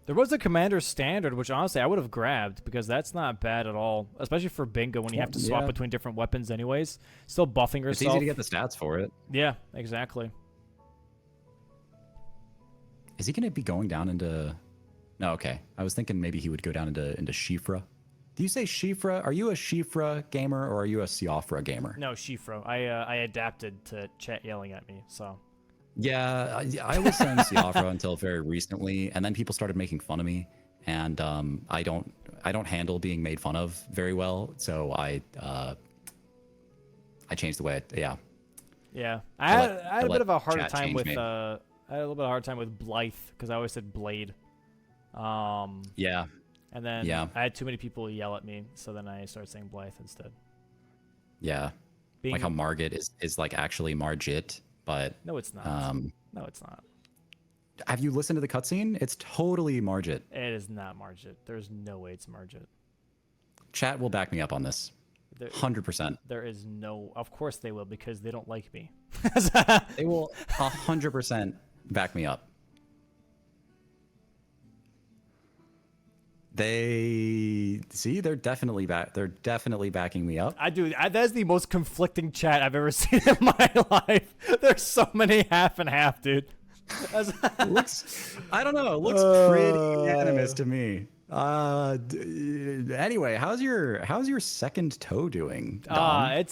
There was a Commander Standard, which honestly I would have grabbed because that's not bad at all, especially for bingo when you have to swap between different weapons anyways. Still buffing yourself. It's easy to get the stats for it. Yeah, exactly. Is he going to be going down into... No, okay. I was thinking maybe he would go down into Shifra. Do you say Shifra? Are you a Shifra gamer or are you a Siofra gamer? No, Shifra. I adapted to chat yelling at me, so... Yeah, I was saying Siofra until very recently, and then people started making fun of me, and I don't handle being made fun of very well, so I changed the way. Yeah, I had a bit of a hard time with I had a little bit of a hard time with Blythe because I always said Blade. Yeah. And then I had too many people yell at me, so then I started saying Blythe instead. Yeah. Like how Margit is like actually Margit. But no, it's not. No, it's not. Have you listened to the cutscene? It's totally Margit. It is not Margit. There's no way it's Margit. Chat will back me up on this. 100%. There is no... Of course they will, because they don't like me. They will 100% back me up. They're definitely back. They're definitely backing me up. That's the most conflicting chat I've ever seen in my life. There's so many half and half, dude. I don't know. It looks pretty unanimous to me. Anyway, how's your second toe doing, Dom?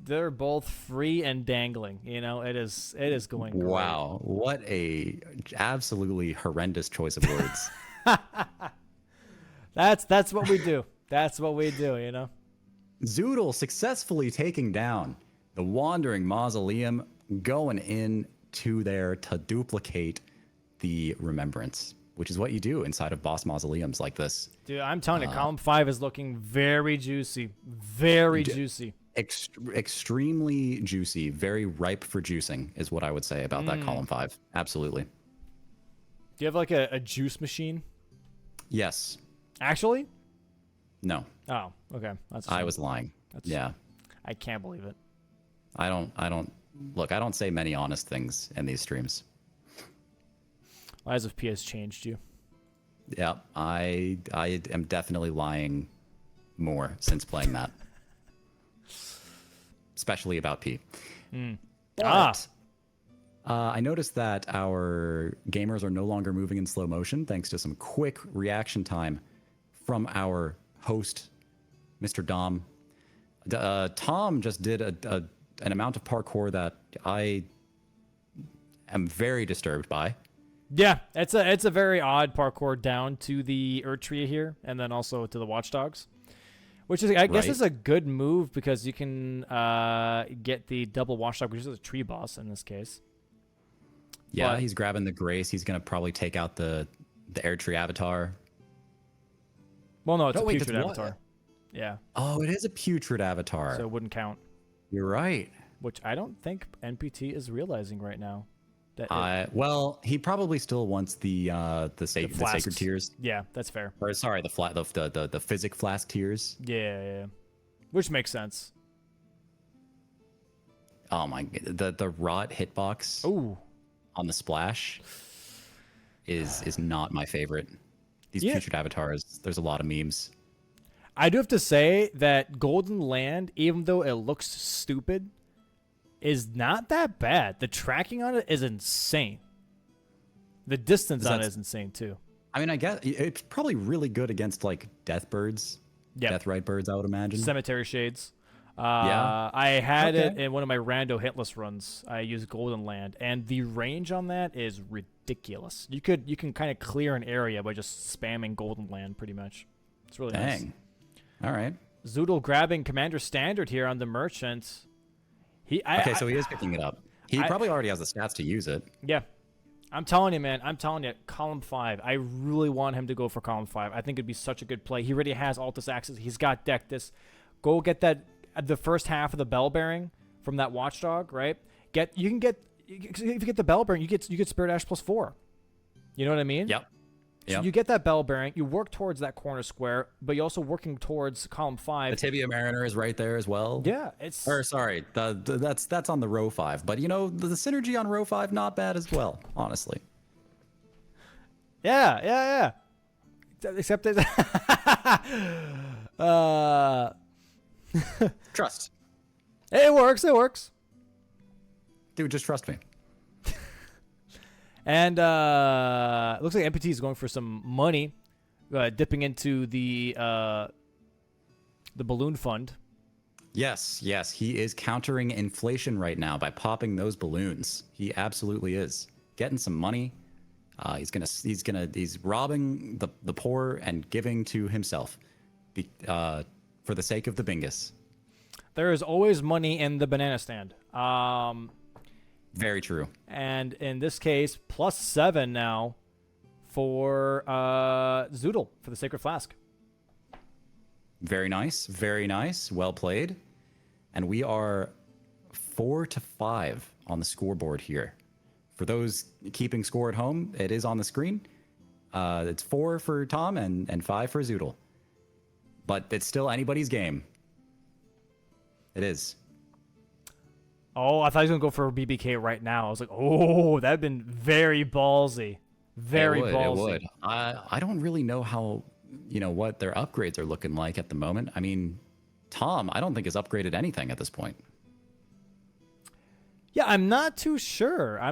They're both free and dangling. You know, it is going great. Wow, what a absolutely horrendous choice of words. That's what we do. That's what we do, you know. Zoodle successfully taking down the Wandering Mausoleum, going in to there to duplicate the Remembrance, which is what you do inside of boss mausoleums like this. Dude, I'm telling you, column 5 is looking very juicy. Very juicy. Extremely juicy. Very ripe for juicing is what I would say about that column 5. Absolutely. Do you have like a juice machine? Yes. Actually? No. Oh, okay. I was lying. Yeah. I can't believe it. I don't say many honest things in these streams. Lies of P has changed you. Yeah, I am definitely lying more since playing that. Especially about P. But I noticed that our gamers are no longer moving in slow motion thanks to some quick reaction time from our host, Mr. Dom. Tom just did an amount of parkour that I am very disturbed by. Yeah, it's a very odd parkour down to the Erdtree here, and then also to the Watchdogs, which is I guess is a good move because you can get the double Watchdog, which is a tree boss in this case. Yeah, he's grabbing the Grace. He's gonna probably take out the Erdtree avatar. Well, no, it's a putrid avatar. Yeah. Oh, it is a putrid avatar. So it wouldn't count. You're right. Which I don't think NPT is realizing right now. Well, he probably still wants the sacred tears. Yeah, that's fair. Or sorry, the physic flask tears. Yeah. Which makes sense. Oh my, the rot hitbox. Ooh. On the splash is not my favorite. These putrid avatars, there's a lot of memes. I do have to say that Golden Land, even though it looks stupid, is not that bad. The tracking on it is insane. The distance on it is insane too. I mean, I guess it's probably really good against like death birds. Yep. Death right birds, I would imagine. Cemetery shades. Yeah. I had it in one of my rando hitless runs. I used Golden Land, and the range on that is ridiculous. You can kind of clear an area by just spamming Golden Land pretty much. It's really nice. All right. Zoodle grabbing Commander Standard here on the Merchant. So he is picking it up. He probably already has the stats to use it. Yeah. I'm telling you, man. I'm telling you, column 5. I really want him to go for column 5. I think it'd be such a good play. He already has Altus Axis. He's got deck this. Go get that the first half of the Bell Bearing from that Watchdog, right? If you get the Bell Bearing, you get Spirit Ash +4. You know what I mean? Yep. So you get that Bell Bearing, you work towards that corner square, but you're also working towards column 5. The Tibia Mariner is right there as well. Yeah, that's on the row 5, but you know the synergy on row 5 not bad as well, honestly. Yeah. Except that trust. It works. Dude, just trust me. And it looks like MPT is going for some money, dipping into the balloon fund. Yes, he is countering inflation right now by popping those balloons. He absolutely is getting some money. He's robbing the poor and giving to himself, for the sake of the bingus. There is always money in the banana stand. Very true. And in this case, +7 now for Zoodle for the Sacred Flask. Very nice. Well played. And we are 4-5 on the scoreboard here. For those keeping score at home, it is on the screen. It's 4 for Tom and 5 for Zoodle. But it's still anybody's game. It is. Oh, I thought he was going to go for a BBK right now. I was like, oh, that'd been very ballsy. Very ballsy. It would. I don't really know how what their upgrades are looking like at the moment. I mean, Tom, I don't think has upgraded anything at this point. Yeah, I'm not too sure. I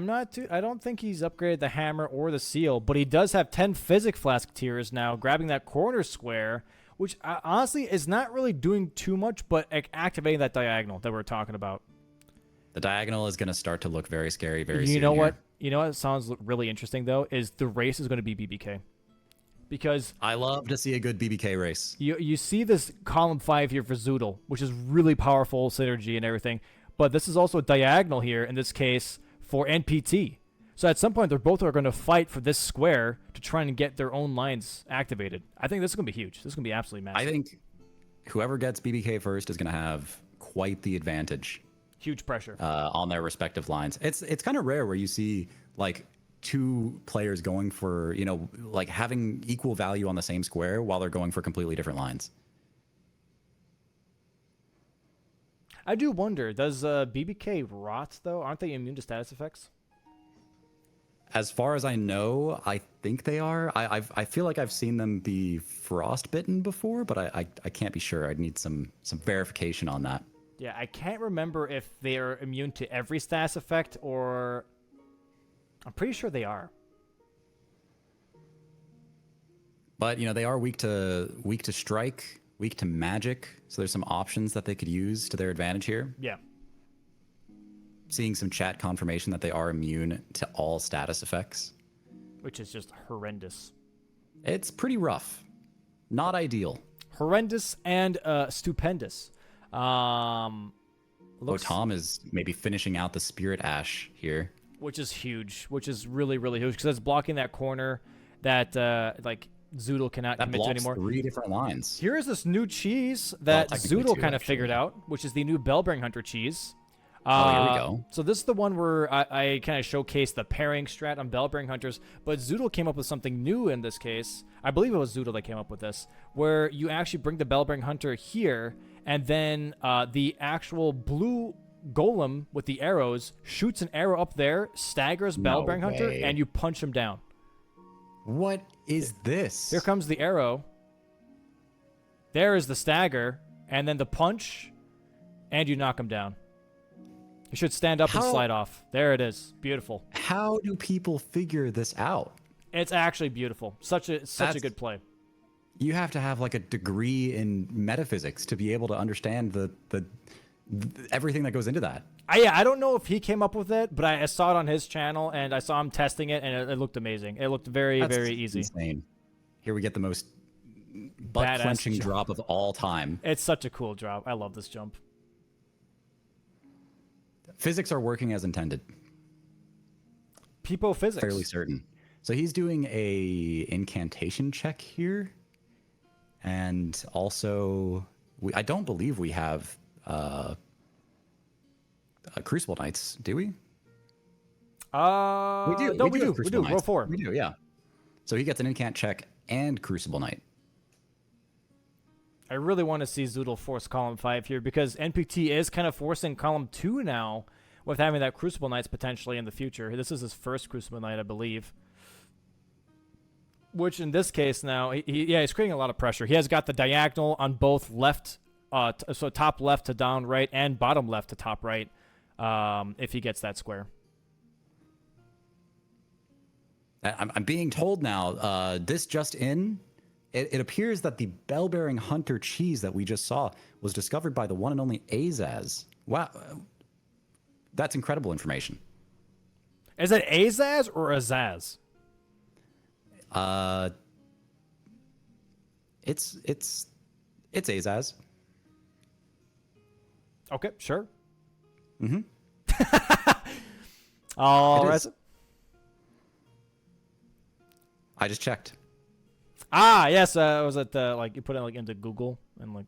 don't think he's upgraded the hammer or the seal, but he does have 10 physic flask tiers now, grabbing that corner square, which honestly is not really doing too much, but activating that diagonal that we're talking about. The diagonal is going to start to look very scary very soon. You know what sounds really interesting, though, is the race is going to be BBK. Because I love to see a good BBK race. You see this column 5 here for Zoodle, which is really powerful synergy and everything. But this is also a diagonal here, in this case, for NPT. So at some point, they're both going to fight for this square to try and get their own lines activated. I think this is going to be huge. This is going to be absolutely massive. I think whoever gets BBK first is going to have quite the advantage. Huge pressure. On their respective lines. It's kind of rare where you see, like, two players going for, like, having equal value on the same square while they're going for completely different lines. I do wonder, does BBK rot, though? Aren't they immune to status effects? As far as I know, I think they are. I feel like I've seen them be frostbitten before, but I can't be sure. I'd need some verification on that. Yeah, I can't remember if they are immune to every status effect, or... I'm pretty sure they are. But, they are weak to strike, weak to magic, so there's some options that they could use to their advantage here. Yeah. Seeing some chat confirmation that they are immune to all status effects. Which is just horrendous. It's pretty rough. Not ideal. Horrendous and stupendous. Tom is maybe finishing out the Spirit Ash here. Which is huge. Which is really, really huge. Because it's blocking that corner that, Zoodle cannot commit to anymore. 3 different lines. Here is this new cheese that Zoodle kind of figured out, which is the new Bellbearing Hunter cheese. Here we go. So this is the one where I kind of showcased the pairing strat on Bellbearing Hunters, but Zoodle came up with something new in this case. I believe it was Zoodle that came up with this, where you actually bring the Bellbearing Hunter here, and then the actual blue golem with the arrows shoots an arrow up there, staggers Bellbearing Hunter, and you punch him down. What is this? Here comes the arrow. There is the stagger, and then the punch, and you knock him down. You should stand up and slide off. There it is. Beautiful. How do people figure this out? It's actually beautiful. Such a good play. You have to have like a degree in metaphysics to be able to understand the everything that goes into that. I don't know if he came up with it, but I saw it on his channel, and I saw him testing it, and it looked amazing. It looked very, very easy. Insane. Here we get the most butt-clenching drop of all time. It's such a cool drop. I love this jump. Physics are working as intended. Peepo physics. Fairly certain. So he's doing a incantation check here. And also, I don't believe we have Crucible Knights, do we? We do. No, we do. We do. Roll 4. We do, yeah. So he gets an incant check and Crucible Knight. I really want to see Zoodle force column 5 here, because NPT is kind of forcing column 2 now with having that Crucible Knights potentially in the future. This is his first Crucible Knight, I believe. Which in this case now, he's creating a lot of pressure. He has got the diagonal on both left, so top left to down right and bottom left to top right, if he gets that square. I'm being told now, this just in, it appears that the Bellbearing Hunter cheese that we just saw was discovered by the one and only Azaz. Wow. That's incredible information. Is it Azaz or Azaz? It's Azaz. Okay, sure. Mm-hmm. All right. I just checked. Ah, yes. Was it like you put it like into Google and like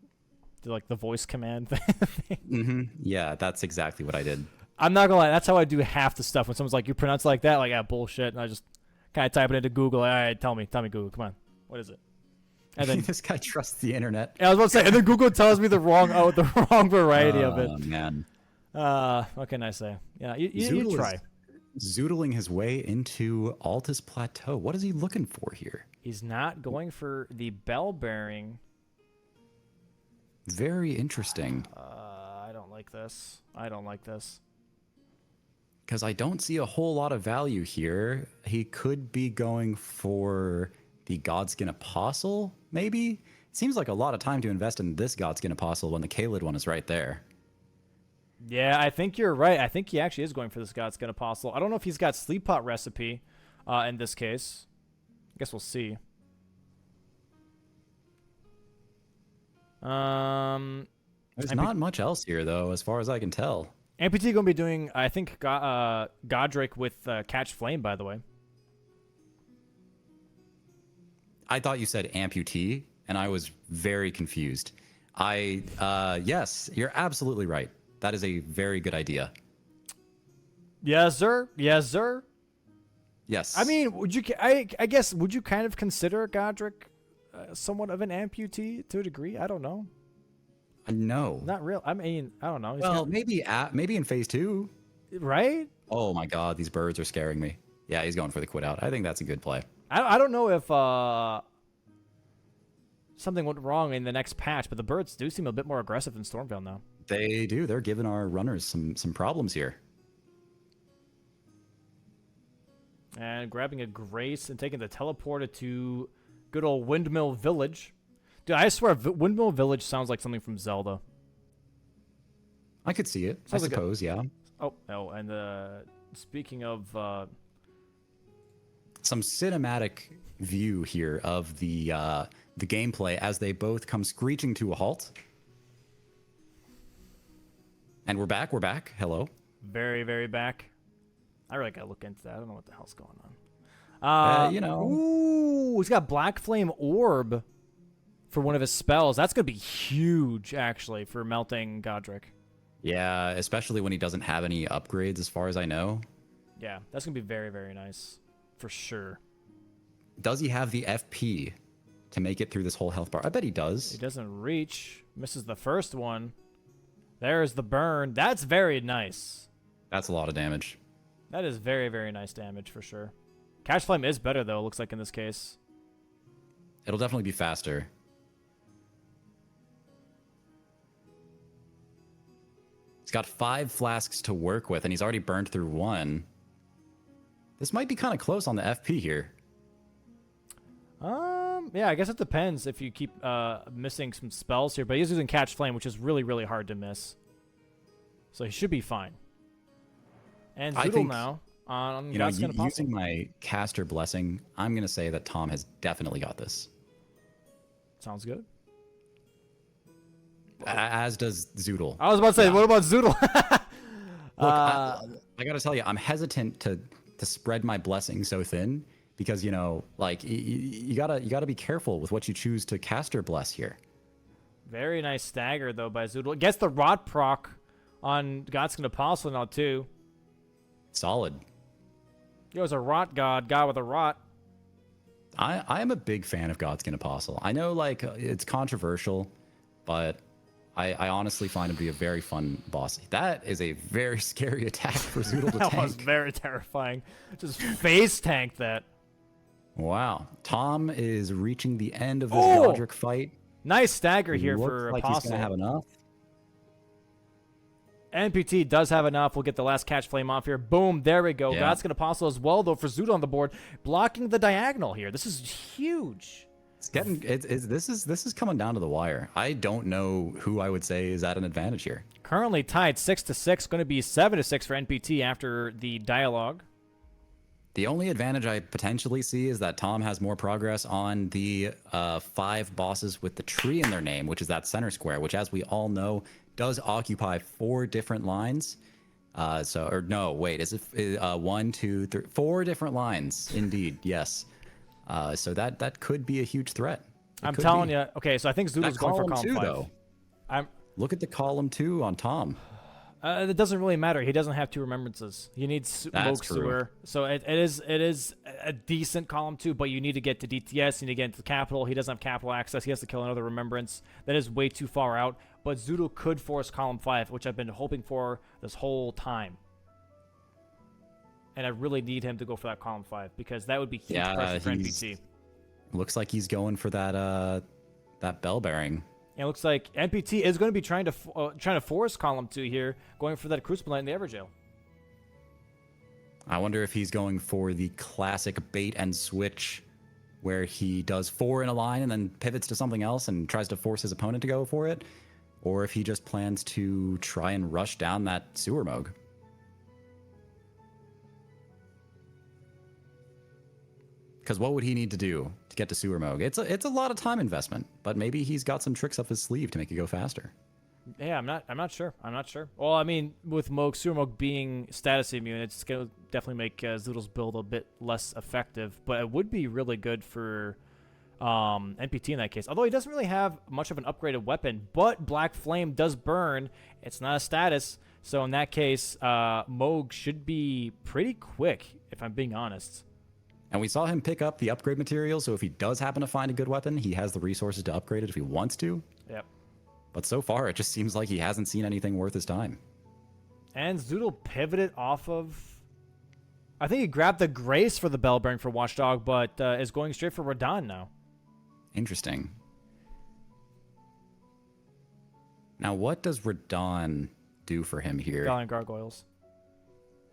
do like the voice command thing? Mm-hmm. Yeah, that's exactly what I did. I'm not gonna lie. That's how I do half the stuff. When someone's like, "You pronounce it like that," like, "Yeah, bullshit," and I just kind of type it into Google. All right, tell me, Google. Come on, what is it? And then this guy trusts the internet. I was about to say, and then Google tells me the wrong variety of it. Oh man. What can I say? Yeah, you try. Zoodling his way into Altus Plateau. What is he looking for here? He's not going for the bell bearing. Very interesting. I don't like this. I don't like this. Because I don't see a whole lot of value here. He could be going for the Godskin Apostle, maybe? It seems like a lot of time to invest in this Godskin Apostle when the Kaled one is right there. Yeah, I think you're right. I think he actually is going for this Godskin Apostle. I don't know if he's got Sleep Pot Recipe in this case. I guess we'll see. There's not much else here, though, as far as I can tell. Amputee going to be doing, I think, Godric with Catch Flame, by the way. I thought you said amputee, and I was very confused. Yes, you're absolutely right. That is a very good idea. Yes, sir. Yes, sir. Yes. I mean, I guess, would you kind of consider Godric somewhat of an amputee to a degree? I don't know. No. Not real. I mean, I don't know. Well, maybe in phase 2. Right? Oh my god, these birds are scaring me. Yeah, he's going for the quit out. I think that's a good play. I don't know if something went wrong in the next patch, but the birds do seem a bit more aggressive than Stormveil now. They do. They're giving our runners some problems here. And grabbing a Grace and taking the teleporter to good old Windmill Village. Dude, I swear, Windmill Village sounds like something from Zelda. I could see it. I suppose, yeah. Oh, and speaking of... some cinematic view here of the gameplay as they both come screeching to a halt. And we're back. Hello. Very, very back. I really gotta look into that. I don't know what the hell's going on. Ooh, he's got Black Flame Orb for one of his spells. That's gonna be huge, actually, for melting Godric. Yeah, especially when he doesn't have any upgrades, as far as I know. Yeah, that's gonna be very, very nice, for sure. Does he have the FP to make it through this whole health bar? I bet he does. He doesn't reach. Misses the first one. There's the burn. That's very nice. That's a lot of damage. That is very, very nice damage for sure. Catch Flame is better, though, it looks like in this case. It'll definitely be faster. He's got 5 flasks to work with, and he's already burned through 1. This might be kind of close on the FP here. Yeah, I guess it depends if you keep missing some spells here, but he's using Catch Flame, which is really, really hard to miss. So he should be fine. And Zoodle now on Godskin Apostle. Using my caster blessing, I'm going to say that Tom has definitely got this. Sounds good. As does Zoodle. I was about to say, what about Zoodle? Look, I got to tell you, I'm hesitant to spread my blessing so thin because, you gotta be careful with what you choose to caster bless here. Very nice stagger, though, by Zoodle. Gets the Rot proc on Godskin Apostle now, too. Solid. Yo, it's a Rot god with a Rot. I am a big fan of Godskin Apostle. I know, it's controversial, but I honestly find him to be a very fun boss. That is a very scary attack for Zoodle to tank. That was very terrifying. Just face tanked that. Wow. Tom is reaching the end of this Godric fight. Nice stagger here for Apostle. Apostle. He's going to have enough. NPT does have enough. We'll get the last Catch Flame off here. Boom. There we go. Yeah. Godskin Apostle as well, though, for Zoodle on the board. Blocking the diagonal here. This is huge. This is coming down to the wire. I don't know who I would say is at an advantage here. Currently tied 6-6. Going to be 7-6 for NPT after the dialogue. The only advantage I potentially see is that Tom has more progress on the 5 bosses with the tree in their name, which is that center square, which, as we all know, does occupy 4 different lines. Is it 1, 2, 3, 4 different lines? Indeed, yes. So that could be a huge threat. I'm telling you. Okay, so I think Zoodle's going for column 2, 5. Though. Look at the column 2 on Tom. It doesn't really matter. He doesn't have 2 remembrances. He needs Moke Sewer. So it is a decent column 2, but you need to get to DTS. You need to get into the capital. He doesn't have capital access. He has to kill another remembrance. That is way too far out. But Zoodle could force column 5, which I've been hoping for this whole time. And I really need him to go for that column 5 because that would be huge pressure for NPT. Looks like he's going for that bell bearing. And it looks like NPT is going to be trying to force column 2 here, going for that Crucible Knight in the Everjail. I wonder if he's going for the classic bait and switch, where he does 4 in a line and then pivots to something else and tries to force his opponent to go for it, or if he just plans to try and rush down that Sewer Moog. Because what would he need to do to get to Sewer Moog? It's a lot of time investment, but maybe he's got some tricks up his sleeve to make it go faster. Yeah, I'm not sure. Well, I mean, with Moog, Sewer Moog being status immune, it's going to definitely make Zoodle's build a bit less effective, but it would be really good for NPT in that case. Although he doesn't really have much of an upgraded weapon, but Black Flame does burn. It's not a status, so in that case, Moog should be pretty quick, if I'm being honest. And we saw him pick up the upgrade material, so if he does happen to find a good weapon, he has the resources to upgrade it if he wants to. Yep. But so far, it just seems like he hasn't seen anything worth his time. And Zoodle pivoted off of... I think he grabbed the Grace for the Bell Bearing for Watchdog, but is going straight for Radahn now. Interesting. Now, what does Radahn do for him here? Valiant Gargoyles.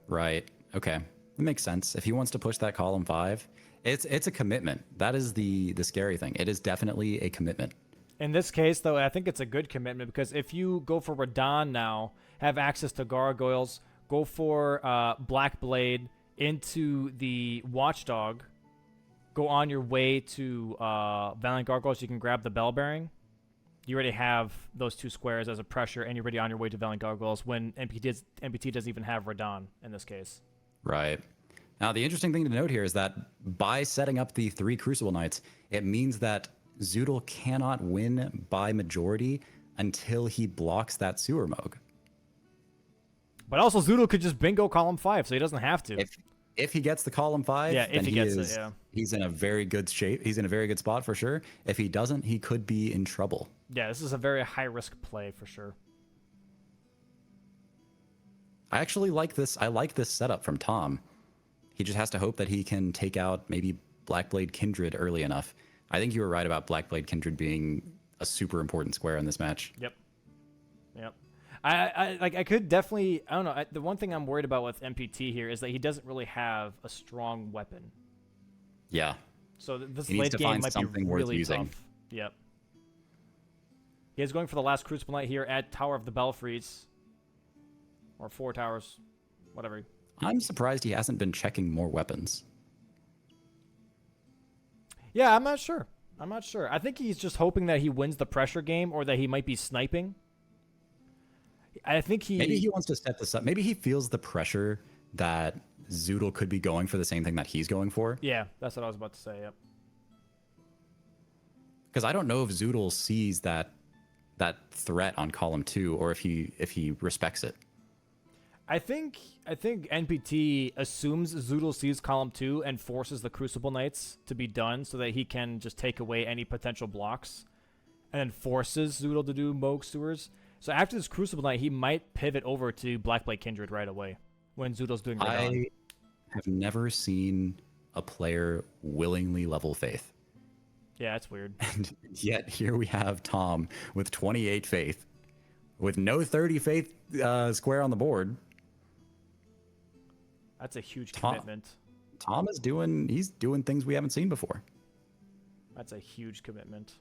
Right. Okay. It makes sense. If he wants to push that column 5, it's a commitment. That is the scary thing. It is definitely a commitment. In this case, though, I think it's a good commitment because if you go for Radahn now, have access to Gargoyles, go for Black Blade into the Watchdog, go on your way to Valiant Gargoyles, you can grab the Bell Bearing. You already have those 2 squares as a pressure, and you're already on your way to Valiant Gargoyles when NPT doesn't even have Radahn in this case. Right. Now, the interesting thing to note here is that by setting up the 3 Crucible Knights, it means that Zoodle cannot win by majority until he blocks that Sewer Moog. But also, Zoodle could just bingo column 5, so he doesn't have to. If he gets the column 5, yeah, if he gets it, yeah. He's in a very good shape. He's in a very good spot for sure. If he doesn't, he could be in trouble. Yeah, this is a very high-risk play for sure. I actually like this. I like this setup from Tom. He just has to hope that he can take out maybe Blackblade Kindred early enough. I think you were right about Blackblade Kindred being a super important square in this match. Yep. I could definitely, I don't know. The one thing I'm worried about with NPT here is that he doesn't really have a strong weapon. Yeah. So this late game might be really tough. Yep. He is going for the last Crucible Knight here at Tower of the Belfries. Or 4 towers. Whatever. I'm surprised he hasn't been checking more weapons. Yeah, I'm not sure. I think he's just hoping that he wins the pressure game or that he might be sniping. I think maybe he wants to set this up. Maybe he feels the pressure that Zoodle could be going for the same thing that he's going for. Yeah, that's what I was about to say, yep. Because I don't know if Zoodle sees that threat on column 2 or if he respects it. I think NPT assumes Zoodle sees column 2 and forces the Crucible Knights to be done so that he can just take away any potential blocks and then forces Zoodle to do Moog Sewers. So after this Crucible Knight, he might pivot over to Blackblade Kindred right away when Zoodle's doing Radahn. I have never seen a player willingly level Faith. Yeah, that's weird. And yet here we have Tom with 28 Faith, with no 30 Faith square on the board. That's a huge commitment. Tom is doing things we haven't seen before. That's a huge commitment.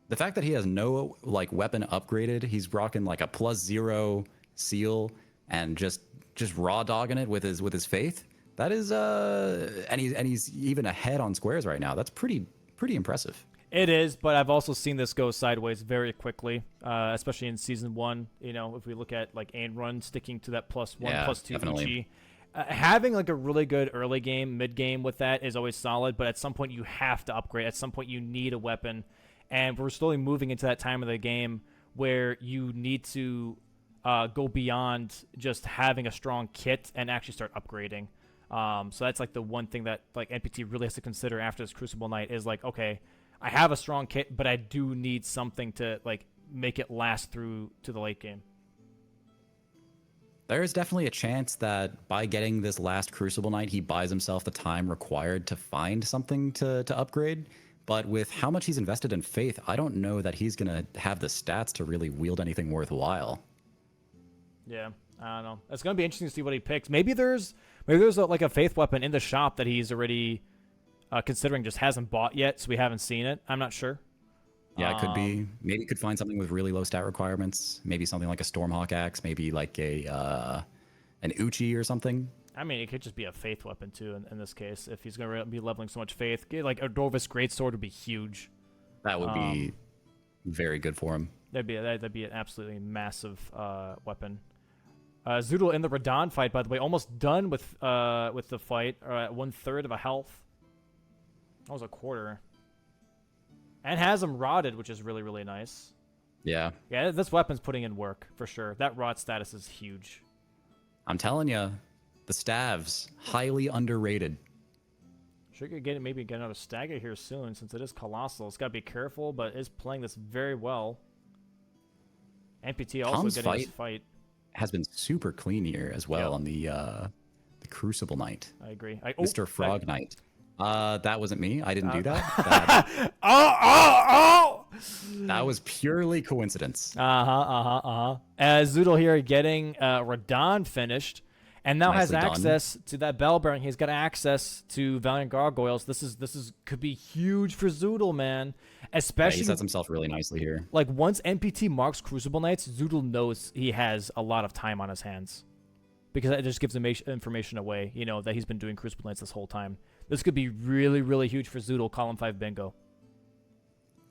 The fact that he has no weapon upgraded, he's rocking like a +0 seal and just raw dogging it with his Faith. That is and he's even ahead on squares right now. That's pretty impressive. It is, but I've also seen this go sideways very quickly, especially in season 1. You know, if we look at like Ain Run sticking to that +1, +2 definitely. EG. Having like a really good early game, mid game with that is always solid, but at some point you have to upgrade. At some point you need a weapon, and we're slowly moving into that time of the game where you need to go beyond just having a strong kit and actually start upgrading. So that's like the one thing that like NPT really has to consider after this Crucible Knight is like, okay, I have a strong kit, but I do need something to like make it last through to the late game. There is definitely a chance that by getting this last Crucible Knight, he buys himself the time required to find something to upgrade. But with how much he's invested in Faith, I don't know that he's going to have the stats to really wield anything worthwhile. Yeah, I don't know. It's going to be interesting to see what he picks. Maybe there's like a Faith weapon in the shop that he's already considering, just hasn't bought yet, so we haven't seen it. I'm not sure. Yeah, it could be. Maybe you could find something with really low stat requirements. Maybe something like a Stormhawk axe. Maybe like an Uchi or something. I mean, it could just be a Faith weapon, too, in this case. If he's going to be leveling so much Faith. Like, a Dorvis Greatsword would be huge. That would be very good for him. That'd be an absolutely massive weapon. Zoodle in the Radon fight, by the way, almost done with the fight, at 1/3 of a health. That was a quarter. And has him rotted, which is really, really nice. Yeah. Yeah, this weapon's putting in work, for sure. That rot status is huge. I'm telling you, the Stavs, highly underrated. Should maybe get another stagger here soon, since it is Colossal. It's got to be careful, but is playing this very well. NPT also Tom's getting his fight. Has been super clean here as well on the Crucible Knight. I agree. Mr. Frog Knight. That wasn't me. I didn't do that. That was purely coincidence. Zoodle here getting Radon finished, and now has access to that bell bearing. He's got access to Valiant Gargoyles. This could be huge for Zoodle, man. Especially he sets himself really nicely here. Like once NPT marks Crucible Knights, Zoodle knows he has a lot of time on his hands, because it just gives information away. You know that he's been doing Crucible Knights this whole time. This could be really, really huge for Zoodle. Column 5 bingo.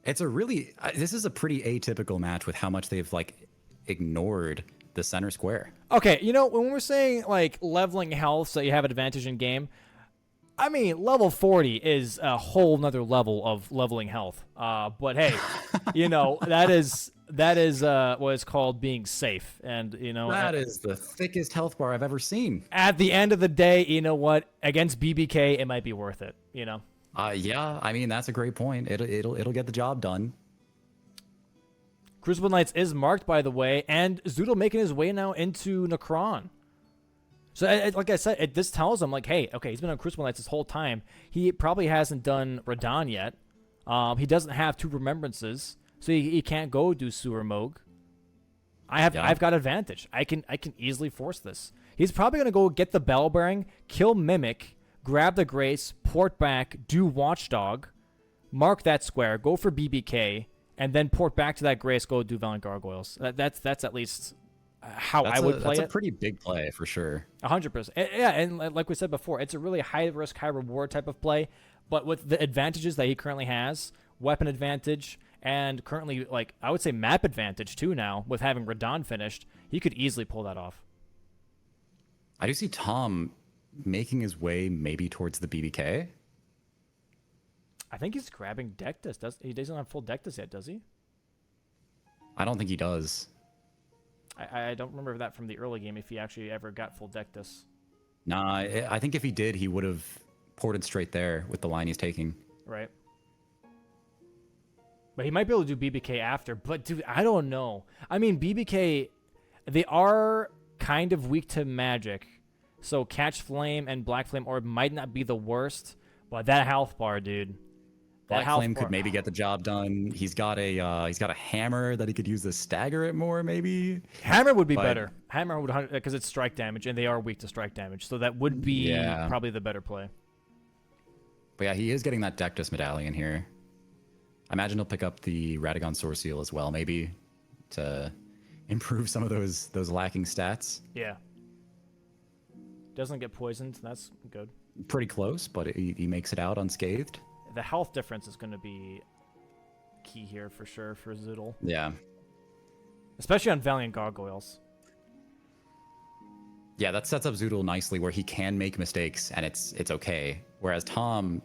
It's a really this is a pretty atypical match with how much they've like ignored the center square. Okay, you know, when we're saying like leveling health so you have an advantage in game, I mean level 40 is a whole nother level of leveling health. But hey, you know, that is what is called being safe, and you know that is the thickest health bar I've ever seen. At the end of the day, you know what? Against BBK, it might be worth it. You know. Yeah, I mean that's a great point. It'll get the job done. Crucible Knights is marked, by the way, and Zoodle making his way now into Necron. So, like I said, this tells him, like, hey, okay, he's been on Crucible Knights this whole time. He probably hasn't done Radon yet. He doesn't have 2 remembrances, so he can't go do Sewer Moog. I've got advantage. I can easily force this. He's probably gonna go get the Bell Bearing, kill Mimic, grab the Grace, port back, do Watchdog, mark that square, go for BBK, and then port back to that Grace, go do Valiant Gargoyles. That's at least how I would play it. That's a pretty big play for sure. 100%. Yeah, and like we said before, it's a really high risk, high reward type of play. But with the advantages that he currently has, weapon advantage, and currently, like, I would say map advantage too now, with having Radon finished, he could easily pull that off. I do see Tom making his way maybe towards the BBK. I think he's grabbing Dectus. He doesn't have full Dectus yet, does he? I don't think he does. I don't remember that from the early game, if he actually ever got full Dectus. Nah, I think if he did, he would have ported straight there with the line he's taking. Right. But he might be able to do BBK after. But, dude, I don't know. I mean, BBK, they are kind of weak to magic. So Catch Flame and Black Flame Orb might not be the worst. But that health bar, dude. Black Flame could maybe get the job done. He's got a hammer that he could use to stagger it more, maybe. Hammer would be better. Hammer would, because it's strike damage, and they are weak to strike damage. So that would be probably the better play. But yeah, he is getting that Dectus medallion here. I imagine he'll pick up the Radagon Source Seal as well, maybe, to improve some of those lacking stats. Yeah. Doesn't get poisoned. That's good. Pretty close, but he makes it out unscathed. The health difference is going to be key here for sure for Zoodle. Yeah. Especially on Valiant Gargoyles. Yeah, that sets up Zoodle nicely where he can make mistakes and it's okay. Whereas Tom,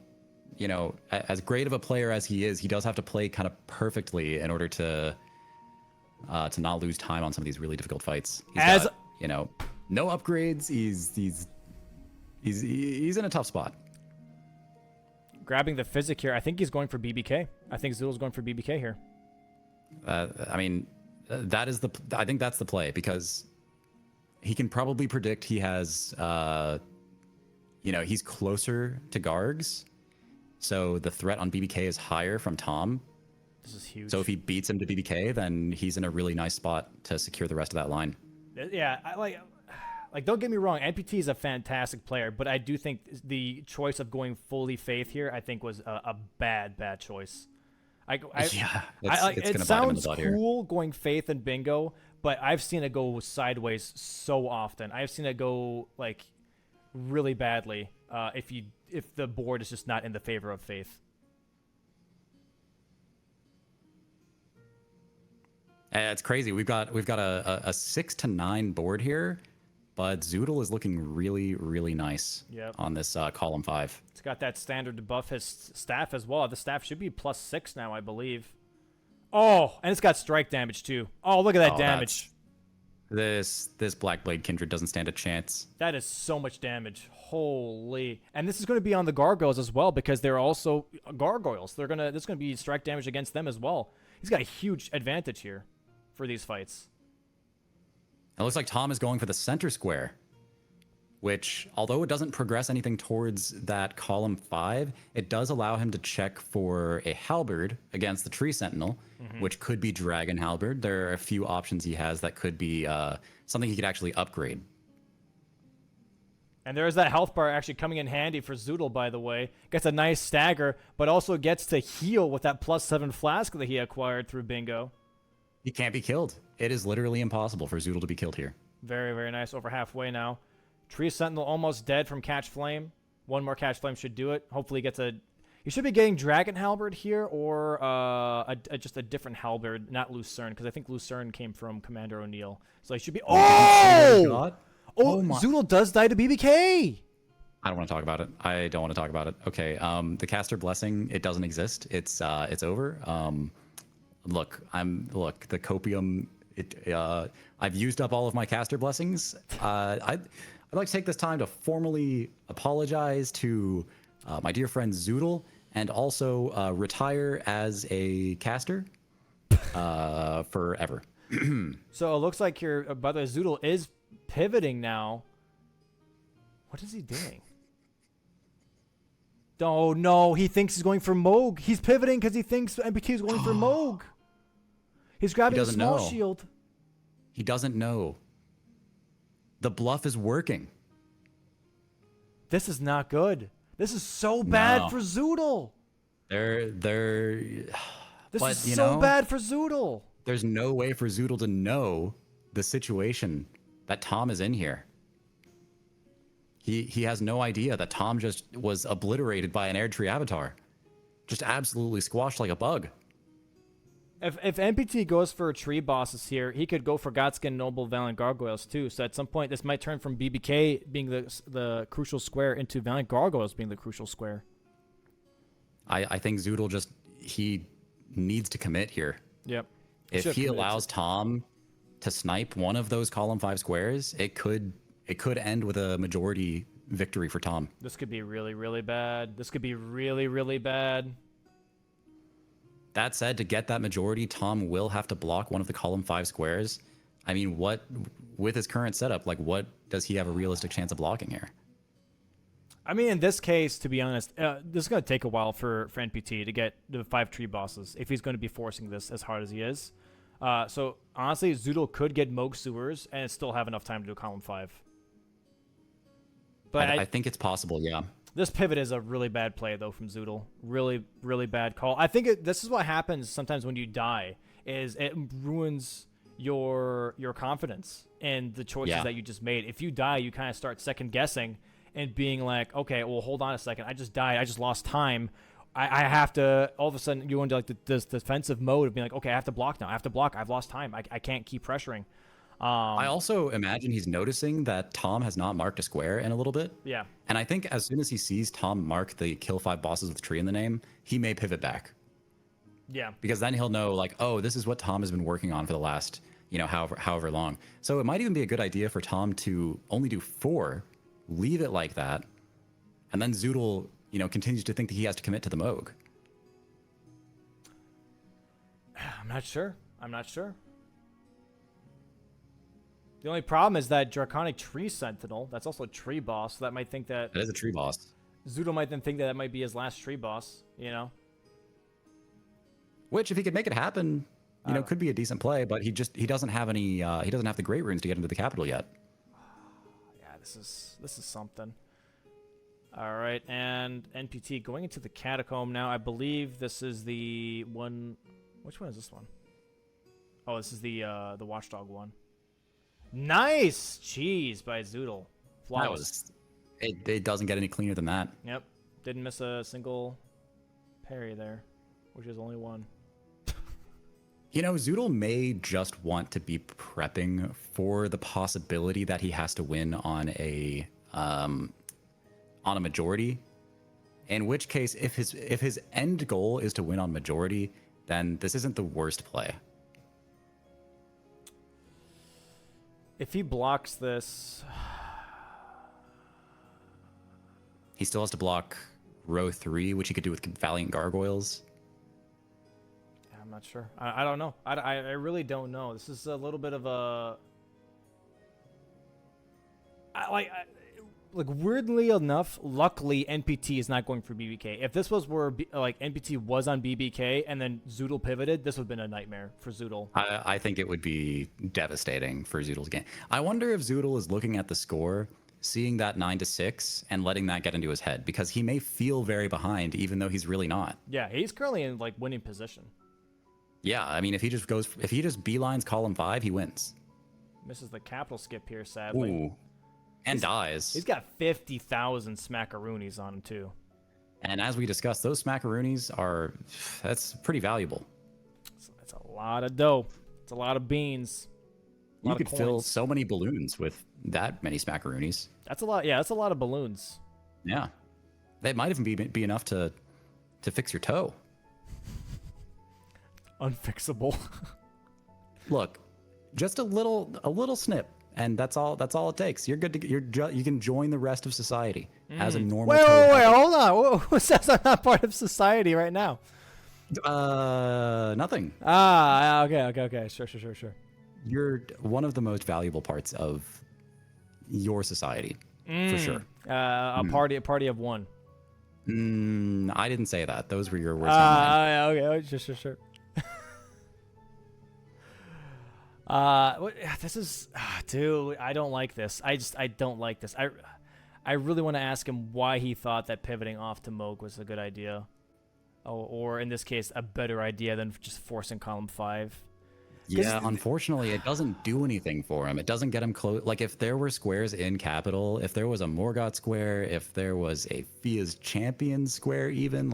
you know, as great of a player as he is, he does have to play kind of perfectly in order to not lose time on some of these really difficult fights. He's got, you know, no upgrades. He's in a tough spot. Grabbing the physic here. I think he's going for BBK. I think Zoodle's going for BBK here. I mean, I think that's the play because he can probably predict he has, you know, he's closer to Gargs. So the threat on BBK is higher from Tom. This is huge. So if he beats him to BBK, then he's in a really nice spot to secure the rest of that line. Yeah, like don't get me wrong, NPT is a fantastic player, but I do think the choice of going fully Faith here, I think was a bad choice. It sounds cool going Faith and Bingo, but I've seen it go sideways so often. I've seen it go like really badly if the board is just not in the favor of Faith. It's crazy. We've got a 6 to 9 board here, but Zoodle is looking really, really nice on this column 5. It's got that standard to buff his staff as well. The staff should be +6 now, I believe. Oh, and it's got strike damage too. Oh, look at that damage. This Blackblade Kindred doesn't stand a chance. That is so much damage. Holy. And this is going to be on the Gargoyles as well because they're also Gargoyles. This is going to be strike damage against them as well. He's got a huge advantage here for these fights. It looks like Tom is going for the center square, which, although it doesn't progress anything towards that column 5, it does allow him to check for a halberd against the Tree Sentinel, which could be Dragon Halberd. There are a few options he has that could be something he could actually upgrade. And there is that health bar actually coming in handy for Zoodle, by the way. Gets a nice stagger, but also gets to heal with that +7 flask that he acquired through Bingo. He can't be killed. It is literally impossible for Zoodle to be killed here. Very, very nice. Over halfway now. Tree Sentinel almost dead from Catch Flame. One more Catch Flame should do it. Hopefully he gets a... He should be getting Dragon Halberd here or just a different Halberd, not Lucerne, because I think Lucerne came from Commander O'Neill. So he should be... Oh! Oh, Zoodle does die to BBK! I don't want to talk about it. I don't want to talk about it. Okay, the Caster Blessing, it doesn't exist. It's over. Look, the Copium, I've used up all of my Caster Blessings. I'd like to take this time to formally apologize to my dear friend Zoodle and also retire as a caster forever. So it looks like your brother Zoodle is pivoting now. What is he doing? Oh, no. He thinks he's going for Moog. He's pivoting because he thinks MPT is going for Moog. He's grabbing a small shield. He doesn't know. The bluff is working. This is not good. This is so bad for Zoodle. This is so bad for Zoodle. There's no way for Zoodle to know the situation that Tom is in here. He has no idea that Tom just was obliterated by an Erdtree avatar. Just absolutely squashed like a bug. If NPT goes for tree bosses here, he could go for Godskin, Noble, Valiant Gargoyles too. So at some point, this might turn from BBK being the crucial square into Valiant Gargoyles being the crucial square. I think Zoodle he needs to commit here. Yep. If he allows Tom to snipe one of those column 5 squares, it could end with a majority victory for Tom. This could be really, really bad. This could be really, really bad. That said, to get that majority, Tom will have to block one of the column 5 squares. I mean, with his current setup, what does he have a realistic chance of blocking here? I mean, in this case, to be honest, this is going to take a while for NPT to get the 5 tree bosses if he's going to be forcing this as hard as he is. So, honestly, Zoodle could get Moog Sewers and still have enough time to do column 5. But I think it's possible, yeah. This pivot is a really bad play, though, from Zoodle. Really, really bad call. I think this is what happens sometimes when you die, is it ruins your confidence in the choices that you just made. If you die, you kind of start second-guessing and being like, okay, well, hold on a second. I just died. I just lost time. I have to, all of a sudden, you go into this defensive mode of being like, okay, I have to block now. I have to block. I've lost time. I can't keep pressuring. I also imagine he's noticing that Tom has not marked a square in a little bit. Yeah. And I think as soon as he sees Tom mark the kill 5 bosses with tree in the name, he may pivot back. Yeah. Because then he'll know, oh, this is what Tom has been working on for the last, however long. So it might even be a good idea for Tom to only do 4, leave it like that, and then Zoodle, continues to think that he has to commit to the Moog. I'm not sure. The only problem is that Draconic Tree Sentinel, that's also a tree boss, so that might think that... That is a tree boss. Zoodle might then think that might be his last tree boss, you know? Which, if he could make it happen, could be a decent play, but he doesn't have any, he doesn't have the great runes to get into the capital yet. Yeah, this is something. All right, and NPT going into the catacomb now. I believe this is the one. Which one is this one? Oh, this is the watchdog one. Nice cheese by Zoodle. Flawless. It doesn't get any cleaner than that. Yep, didn't miss a single parry there, which is only one. Zoodle may just want to be prepping for the possibility that he has to win on a majority. In which case, if his end goal is to win on majority, then this isn't the worst play. If he blocks this, he still has to block row 3, which he could do with Valiant Gargoyles. I'm not sure. I don't know. I really don't know. This is a little bit of a... weirdly enough, luckily, NPT is not going for BBK. If this was where NPT was on BBK and then Zoodle pivoted, this would have been a nightmare for Zoodle. I think it would be devastating for Zoodle's game. I wonder if Zoodle is looking at the score, seeing that 9-6, and letting that get into his head, because he may feel very behind, even though he's really not. Yeah, he's currently in winning position. Yeah, I mean, if he just beelines column 5, he wins. Misses the capital skip here, sadly. Ooh. And dies. He's got 50,000 smackaroonies on him, too. And as we discussed, those smackaroonies that's pretty valuable. That's a lot of dough. It's a lot of beans. You could fill so many balloons with that many smackaroonies. That's a lot. Yeah, that's a lot of balloons. Yeah. That might even be enough to fix your toe. Unfixable. Look, just a little snip. And that's all it takes. You're good to you can join the rest of society as a normal. Wait, hold on. Who says I'm not part of society right now? Nothing. Okay. Sure. You're one of the most valuable parts of your society, for sure. A party of one. I didn't say that. Those were your words. Okay. Sure. This is, dude, I don't like this. I don't like this. I really want to ask him why he thought that pivoting off to Moog was a good idea. Or in this case, a better idea than just forcing column 5. Yeah, unfortunately, it doesn't do anything for him. It doesn't get him close. Like, if there were squares in capital, if there was a Morgoth square, if there was a Fia's Champion square even,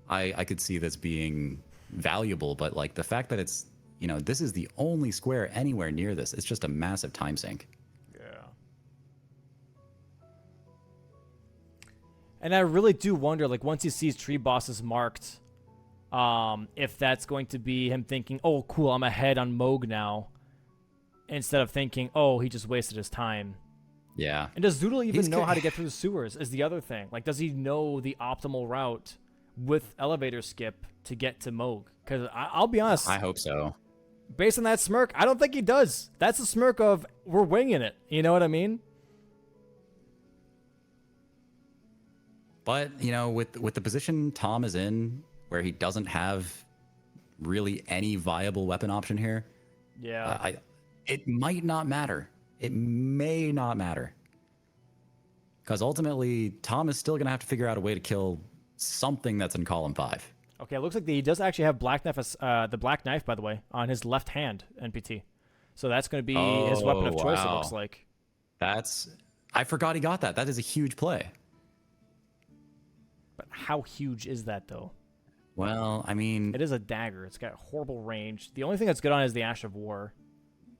I could see this being valuable. But, the fact that it's, this is the only square anywhere near this, it's just a massive time sink. Yeah. And I really do wonder, once he sees tree bosses marked, if that's going to be him thinking, oh, cool, I'm ahead on Moog now, instead of thinking, oh, he just wasted his time. Yeah. And does Zoodle even know how to get through the sewers is the other thing. Does he know the optimal route with elevator skip to get to Moog? Because I'll be honest. I hope so. Based on that smirk, I don't think he does. That's a smirk of, we're winging it. You know what I mean? But, with the position Tom is in, where he doesn't have really any viable weapon option here. Yeah. It might not matter. It may not matter. Because ultimately, Tom is still going to have to figure out a way to kill something that's in column 5. Okay, it looks like he does actually have black knife, the black knife, by the way, on his left hand, NPT. So that's going to be his weapon of choice, it looks like. I forgot he got that. That is a huge play. But how huge is that, though? Well, I mean... It is a dagger. It's got horrible range. The only thing that's good on it is the Ash of War.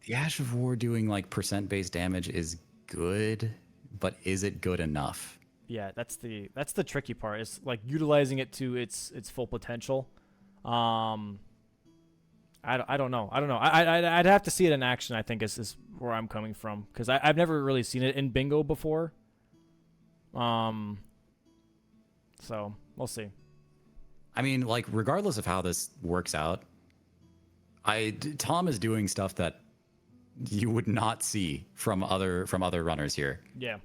The Ash of War doing, percent-based damage is good, but is it good enough? Yeah, that's the tricky part. Is utilizing it to its full potential. I don't know. I'd have to see it in action. I think is where I'm coming from, because I've never really seen it in bingo before. So we'll see. I mean, regardless of how this works out, Tom is doing stuff that you would not see from other runners here. Yeah.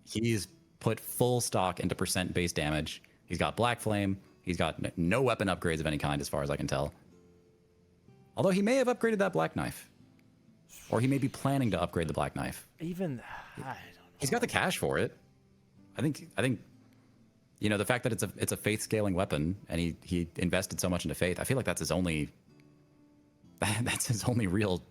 He's put full stock into percent base damage. He's got Black Flame. He's got no weapon upgrades of any kind, as far as I can tell. Although he may have upgraded that Black Knife. Or he may be planning to upgrade the Black Knife. Even, I don't know. He's got the cash for it. I think, you know, the fact that it's a faith scaling weapon, and he invested so much into faith, I feel like that's his only real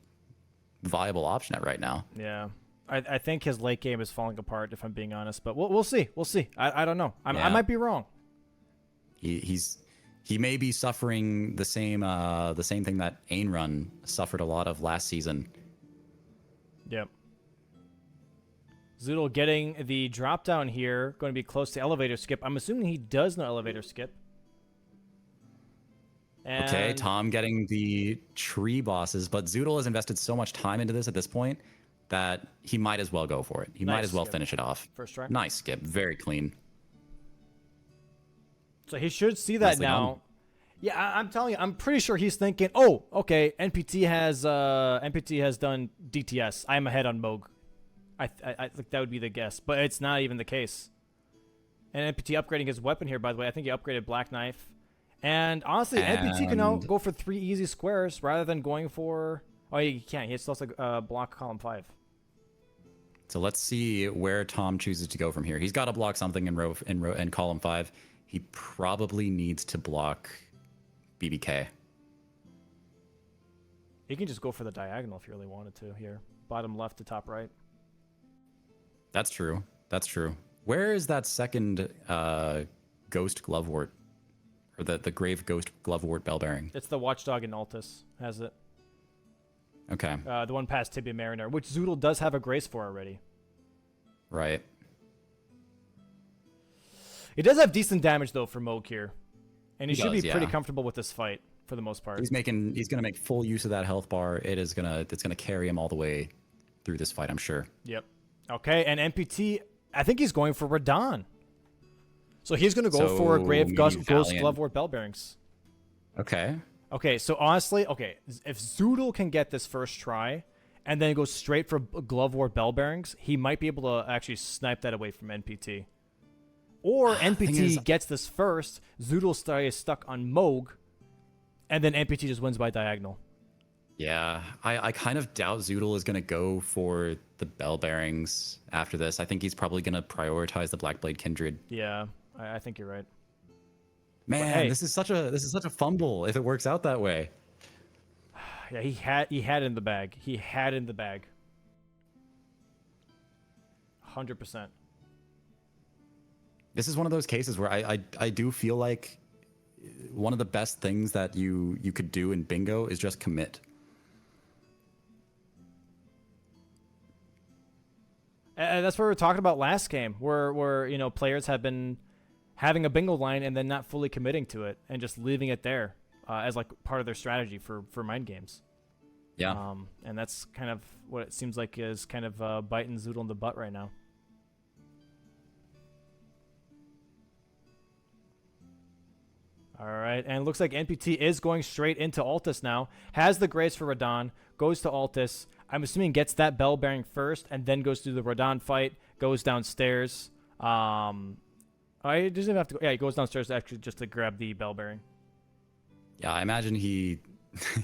viable option right now. Yeah. I think his late game is falling apart, if I'm being honest, but we'll see. We'll see. I don't know. I might be wrong. He may be suffering the same thing that Ain Run suffered a lot of last season. Yep. Zoodle getting the drop down here, going to be close to elevator skip. I'm assuming he does know elevator skip. And okay, Tom getting the tree bosses, but Zoodle has invested so much time into this at this point that he might as well go for it. He might as well finish it off. First try. Nice skip. Very clean. So he should see that now. Yeah, I'm telling you, I'm pretty sure he's thinking, oh, okay, NPT has done DTS. I'm ahead on Moog. I think that would be the guess, but it's not even the case. And NPT upgrading his weapon here, by the way. I think he upgraded Black Knife. And honestly, NPT can now go for 3 easy squares rather than going for... Oh, he can't. He still has to block column 5. So let's see where Tom chooses to go from here. He's got to block something in column 5. He probably needs to block BBK. He can just go for the diagonal if you really wanted to here. Bottom left to top right. That's true. That's true. Where is that second ghost glovewort? Or the grave ghost glovewort bell bearing? It's the Watchdog in Altus, has it. Okay. The one past Tibia Mariner, which Zoodle does have a grace for already. Right. It does have decent damage, though, for Moog here. And he should be pretty yeah. comfortable with this fight, for the most part. He's going to make full use of that health bar. It's going to carry him all the way through this fight, I'm sure. Yep. Okay, and NPT, I think he's going for Radon. So he's going to go for Grave Ghost Glovewort Bell Bearings. Okay. Okay, so honestly, if Zoodle can get this first try and then go straight for Glovewort Bell Bearings, he might be able to actually snipe that away from NPT. Or NPT gets this first, Zoodle stays stuck on Moog, and then NPT just wins by diagonal. Yeah, I kind of doubt Zoodle is going to go for the bell bearings after this. I think he's probably going to prioritize the Blackblade Kindred. Yeah, I think you're right. Man, hey, this is such a fumble if it works out that way. Yeah, he had it in the bag. He had it in the bag. 100%. This is one of those cases where I do feel like one of the best things that you could do in bingo is just commit. And that's what we were talking about last game, where you know, players have been having a bingo line and then not fully committing to it and just leaving it there as like part of their strategy for mind games. Yeah. And that's kind of what it seems like is kind of biting Zoodle in the butt right now. All right, and it looks like NPT is going straight into Altus now. Has the grace for Radon, goes to Altus. I'm assuming gets that bell bearing first, and then goes through the Radon fight, goes downstairs. He doesn't even have to go. Yeah, he goes downstairs actually just to grab the bell bearing. Yeah, I imagine he,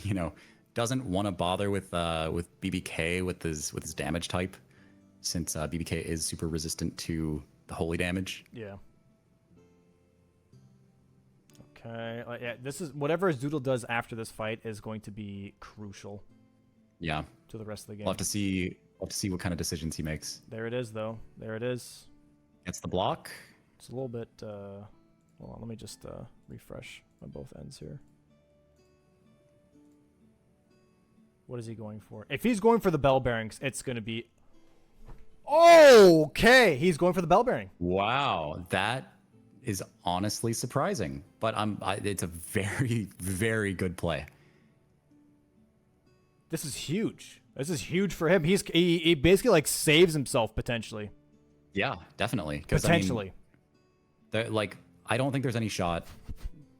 you know, doesn't want to bother with BBK with his damage type, since BBK is super resistant to the holy damage. Yeah. Okay. Yeah, this is whatever Zoodle does after this fight is going to be crucial. Yeah. To the rest of the game. We'll have to see what kind of decisions he makes. There it is, though. There it is. Gets the block. It's a little bit. Hold on. Let me just refresh on both ends here. What is he going for? If he's going for the bell bearings, it's going to be. Okay, he's going for the bell bearing. Wow, that is honestly surprising, but it's a very, very good play. This is huge. This is huge for him. He basically like saves himself potentially. Yeah, definitely. Potentially. I mean, I don't think there's any shot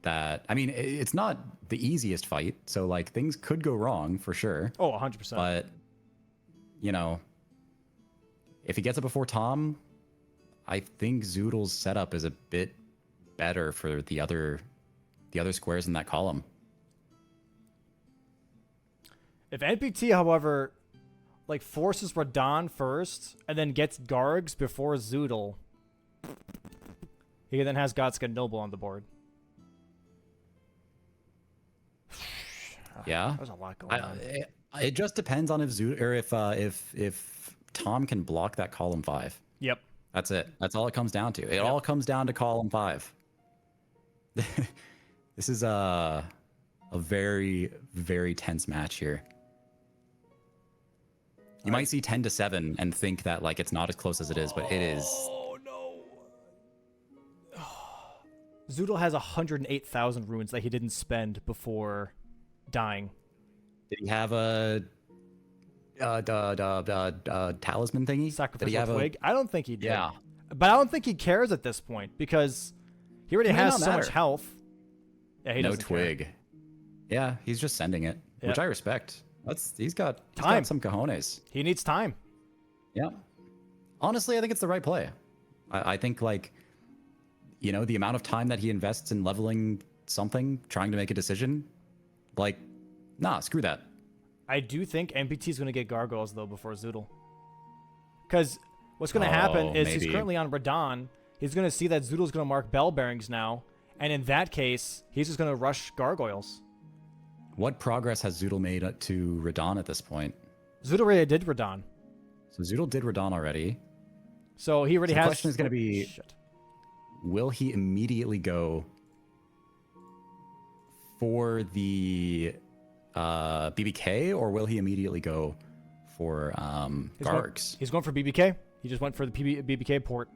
that. I mean, it's not the easiest fight, so like things could go wrong for sure. Oh, 100%. But you know, if he gets it before Tom, I think Zoodle's setup is a bit better for the other squares in that column. If NPT, however, like forces Radon first and then gets Gargs before Zoodle, he then has Gotska Noble on the board. Yeah, there's a lot going on. It just depends on if Zoodle or if Tom can block that column 5. Yep. That's it. That's all it comes down to. It all comes down to column 5. This is a very, very tense match here. You might see 10-7 and think that like it's not as close as it is, but it is. Oh no! Zoodle has 108,000 runes that he didn't spend before dying. Did he have a talisman thingy? Sacrificial twig? I don't think he did. Yeah. But I don't think he cares at this point because he already has so much health. Yeah, he doesn't twig. Care. Yeah, he's just sending it, which I respect. He's got some cojones. He needs time. Yeah. Honestly, I think it's the right play. I think like, you know, the amount of time that he invests in leveling something, trying to make a decision, like, nah, screw that. I do think NPT is going to get Gargoyles though before Zoodle. Because what's going to happen is he's currently on Radon. He's going to see that Zoodle's going to mark Bell Bearings now. And in that case, he's just going to rush Gargoyles. What progress has Zoodle made to Radon at this point? Zoodle already did Radon. So Zoodle did Radon already. So he already has... The question is going to be, will he immediately go for the BBK, or will he immediately go for Gargs? He's going for BBK. He just went for the BBK port.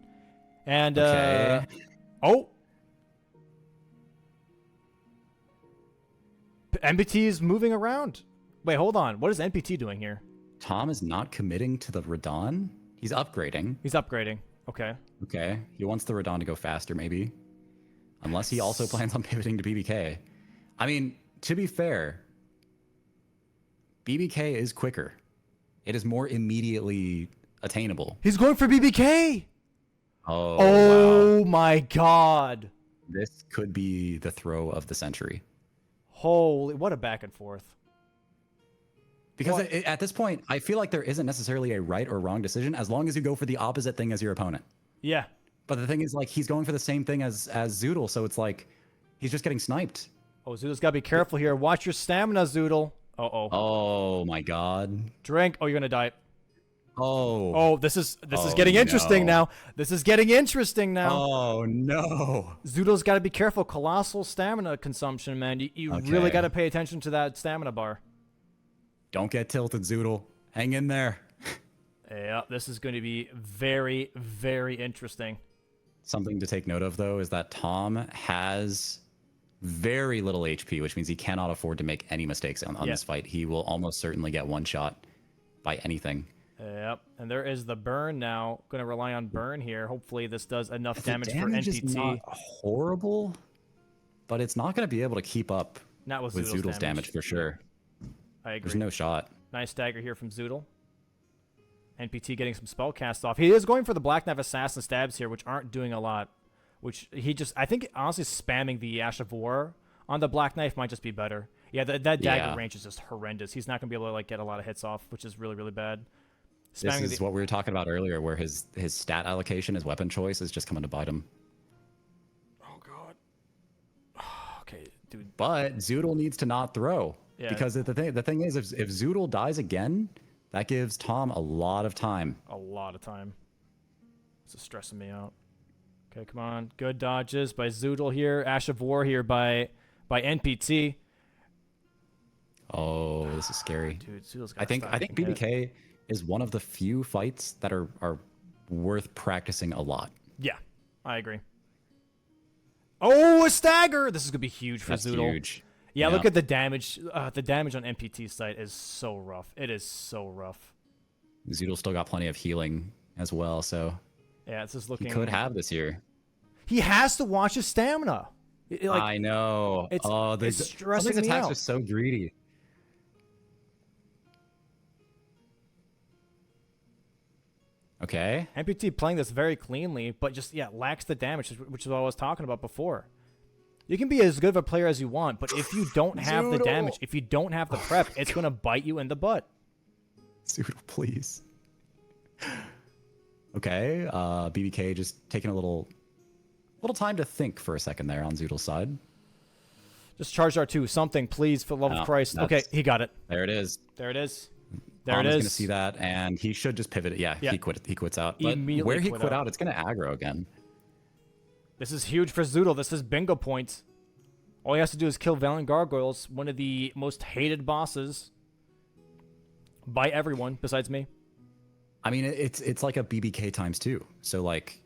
And, oh! NPT is moving around. Wait, hold on. What is NPT doing here? Tom is not committing to the Radon. He's upgrading. He's upgrading. Okay. Okay. He wants the Radon to go faster, maybe. Unless he also plans on pivoting to BBK. I mean, to be fair, BBK is quicker. It is more immediately attainable. He's going for BBK! Oh, wow. My God. This could be the throw of the century. Holy, what a back and forth. Because at this point, I feel like there isn't necessarily a right or wrong decision as long as you go for the opposite thing as your opponent. Yeah. But the thing is, like, he's going for the same thing as Zoodle, so it's like he's just getting sniped. Oh, Zoodle's got to be careful here. Watch your stamina, Zoodle. Uh-oh. Oh, my God. Drink. Oh, you're going to die. Oh. Oh, this is getting interesting now. This is getting interesting now. Oh, no. Zoodle's got to be careful. Colossal stamina consumption, man. You really got to pay attention to that stamina bar. Don't get tilted, Zoodle. Hang in there. Yeah, this is going to be very, very interesting. Something to take note of, though, is that Tom has very little HP, which means he cannot afford to make any mistakes on this fight. He will almost certainly get one shot by anything. Yep, and there is the burn now. Going to rely on burn here. Hopefully this does enough damage for NPT. Is not horrible, but it's not going to be able to keep up with Zoodle's damage for sure. I agree. There's no shot. Nice dagger here from Zoodle. NPT getting some spell cast off. He is going for the Black Knife Assassin stabs here, which aren't doing a lot. Which he just, I think, honestly, spamming the Ash of War on the Black Knife might just be better. Yeah, that dagger range is just horrendous. He's not going to be able to like get a lot of hits off, which is really, really bad. This is what we were talking about earlier, where his stat allocation, his weapon choice is just coming to bite him. Oh, God. Okay, dude. But Zoodle needs to not throw. Yeah. Because the thing is, if Zoodle dies again, that gives Tom a lot of time. A lot of time. This is stressing me out. Okay, come on. Good dodges by Zoodle here. Ash of War here by NPT. Oh, this is scary. Dude, Zoodle's got I think BBK is one of the few fights that are worth practicing a lot. Yeah, I agree. Oh, a stagger! This is gonna be huge for Zoodle. Huge. Yeah, look at the damage. The damage on NPT's side is so rough. It is so rough. Zoodle still got plenty of healing as well, so yeah, it's just looking. He could have this year. He has to watch his stamina. I know. It's stressing these attacks me out. are so greedy. Okay. MPT playing this very cleanly, but just, lacks the damage, which is what I was talking about before. You can be as good of a player as you want, but if you don't have the damage, if you don't have the prep, it's going to bite you in the butt. Zoodle, please. Okay. BBK just taking a little time to think for a second there on Zoodle's side. Just charge R2. Something, please, for the love of Christ. Okay, he got it. There it is. There it is. There it is. Going to see that, and he should just pivot. Yeah, he quits out. But where he quit out, it's going to aggro again. This is huge for Zoodle. This is bingo points. All he has to do is kill Valiant Gargoyles, one of the most hated bosses by everyone besides me. I mean, it's like a BBK times 2. So like,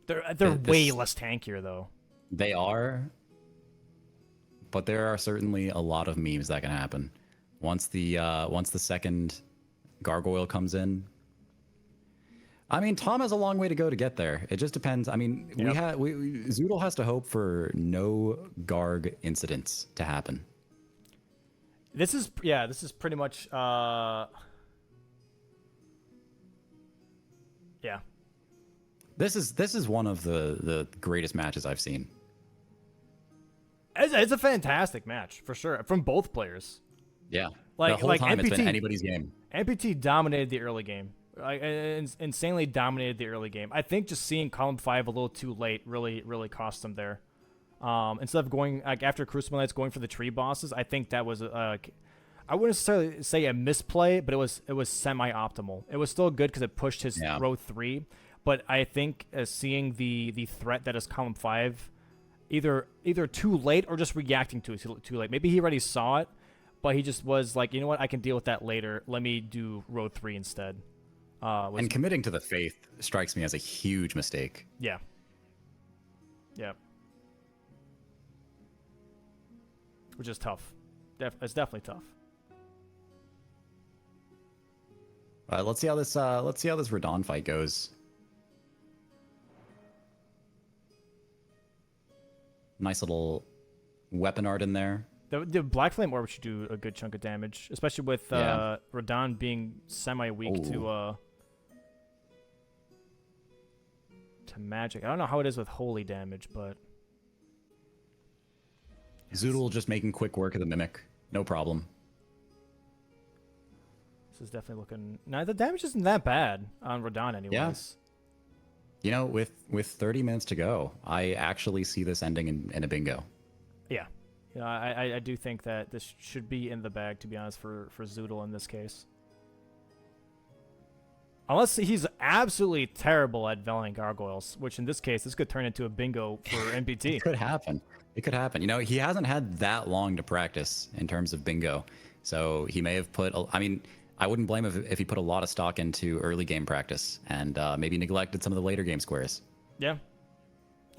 they're way less tankier though. They are, but there are certainly a lot of memes that can happen once the second gargoyle comes in. I mean, Tom has a long way to go to get there. It just depends. I mean, Zoodle has to hope for no Garg incidents to happen. This is pretty much This is one of the greatest matches I've seen. It's a fantastic match for sure from both players. Yeah, the whole time MPT, it's been anybody's game. MPT dominated the early game. Insanely dominated the early game. I think just seeing column 5 a little too late really cost them there. Instead of going after Crucible Knights going for the tree bosses, I think that was I wouldn't necessarily say a misplay, but it was semi-optimal. It was still good because it pushed his row 3, but I think seeing the threat that is column 5, either too late or just reacting to it too late. Maybe he already saw it, but he just was like, you know what, I can deal with that later. Let me do row 3 instead. And committing to the faith strikes me as a huge mistake. Yeah. Which is tough. It's definitely tough. Let's see how this Radon fight goes. Nice little weapon art in there. The Black Flame Orb should do a good chunk of damage, especially with Radon being semi-weak to magic. I don't know how it is with holy damage, but Zoodle just making quick work of the Mimic. No problem. This is definitely looking... Nah, the damage isn't that bad on Radon anyways. Yeah. You know, with 30 minutes to go, I actually see this ending in a bingo. Yeah. I do think that this should be in the bag, to be honest, for Zoodle in this case. Unless he's absolutely terrible at Valiant Gargoyles, which in this case, this could turn into a bingo for MPT. It could happen. It could happen. You know, he hasn't had that long to practice in terms of bingo. So he may have put... I mean, I wouldn't blame him if he put a lot of stock into early game practice and maybe neglected some of the later game squares. Yeah.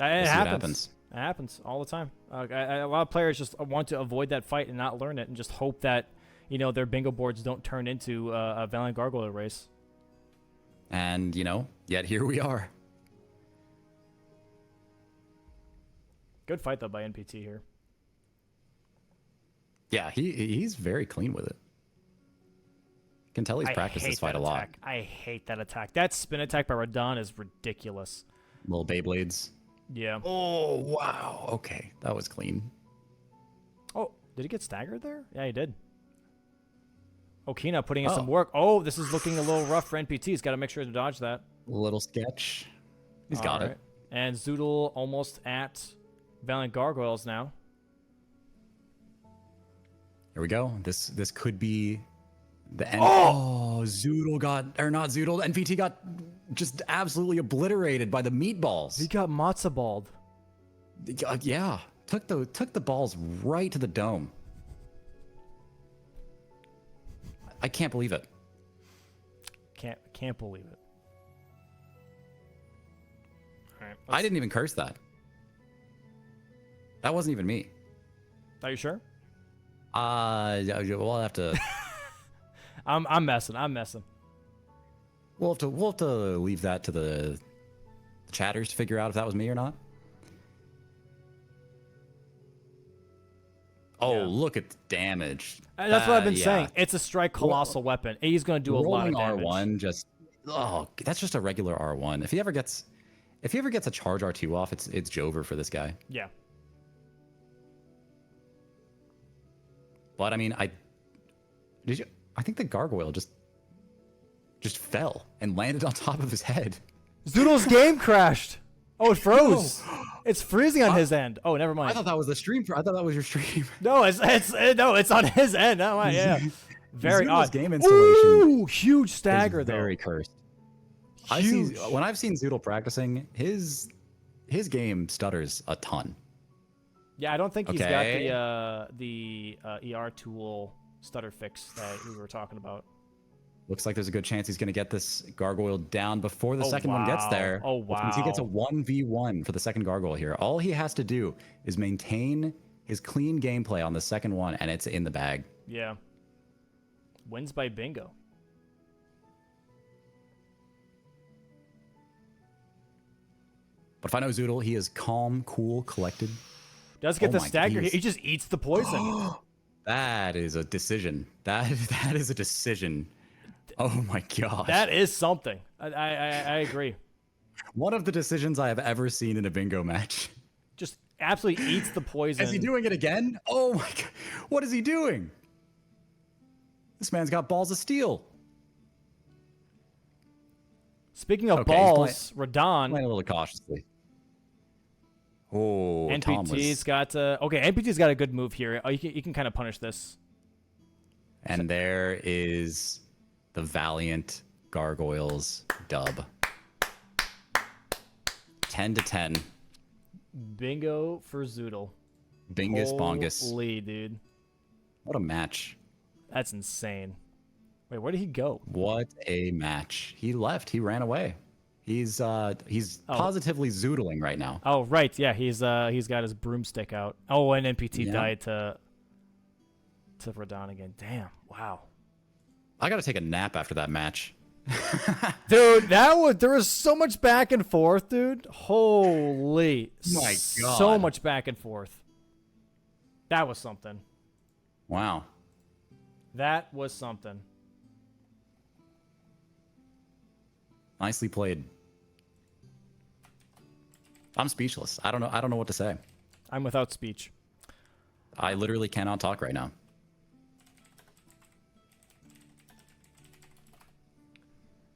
It happens. It happens all the time. A lot of players just want to avoid that fight and not learn it and just hope that, you know, their bingo boards don't turn into a Valiant Gargoyle race. And, you know, yet here we are. Good fight, though, by NPT here. Yeah, he's very clean with it. You can tell he's practiced this fight a lot. I hate that attack. That spin attack by Radon is ridiculous. Little Beyblades. Yeah. Oh, wow. Okay, that was clean. Oh, did he get staggered there? Yeah, he did. Okina putting in some work. Oh, this is looking a little rough for NPT. He's got to make sure to dodge that. Little sketch. He's got it. And Zoodle almost at Valiant Gargoyles now. Here we go. This could be the end. Oh, Zoodle got, or not Zoodle, NPT got just absolutely obliterated by the meatballs. He got matzo balled. Yeah, took the balls right to the dome. I can't believe it. Can't believe it. All right, I didn't even curse that. That wasn't even me. Are you sure? We'll have to. I'm messing. We'll have to leave that to the chatters to figure out if that was me or not. Oh, yeah. Look at the damage. That's what I've been saying. It's a strike colossal weapon. He's going to do a lot of damage. R1 just Oh, that's just a regular R1. If he ever gets a charge R2 off, it's Jover for this guy. Yeah. But I mean, I think the gargoyle just fell and landed on top of his head. Zoodle's game crashed. Oh, it froze. No. It's freezing on his end. Oh, never mind. I thought that was the stream. I thought that was your stream. No, it's on his end. Not mine. Yeah. Very odd. Game installation. Ooh, huge stagger though. Very cursed. When I've seen Zoodle practicing, his game stutters a ton. Yeah, I don't think he's got the ER tool stutter fix that we were talking about. Looks like there's a good chance he's going to get this gargoyle down before the second one gets there. Oh, wow. Which means he gets a 1v1 for the second gargoyle here. All he has to do is maintain his clean gameplay on the second one, and it's in the bag. Yeah. Wins by bingo. But if I know Zoodle, he is calm, cool, collected. Does get the stagger. He just eats the poison. That is a decision. That is a decision. Oh my gosh. That is something. I agree. One of the decisions I have ever seen in a bingo match. Just absolutely eats the poison. Is he doing it again? Oh my god. What is he doing? This man's got balls of steel. Speaking of balls, Radon. Playing a little cautiously. Oh, NPT's got NPT's got a good move here. Oh, you can kind of punish this. And there is the Valiant Gargoyles dub. 10-10. Bingo for Zoodle. Bingus bongus. Holy, dude. What a match. That's insane. Wait, where did he go? What a match. He left. He ran away. He's positively zoodling right now. Oh, right. Yeah, he's got his broomstick out. Oh, and NPT died to Radon again. Damn. Wow. I got to take a nap after that match. Dude, there was so much back and forth, dude. Holy. My God. So much back and forth. That was something. Wow. That was something. Nicely played. I'm speechless. I don't know what to say. I'm without speech. I literally cannot talk right now.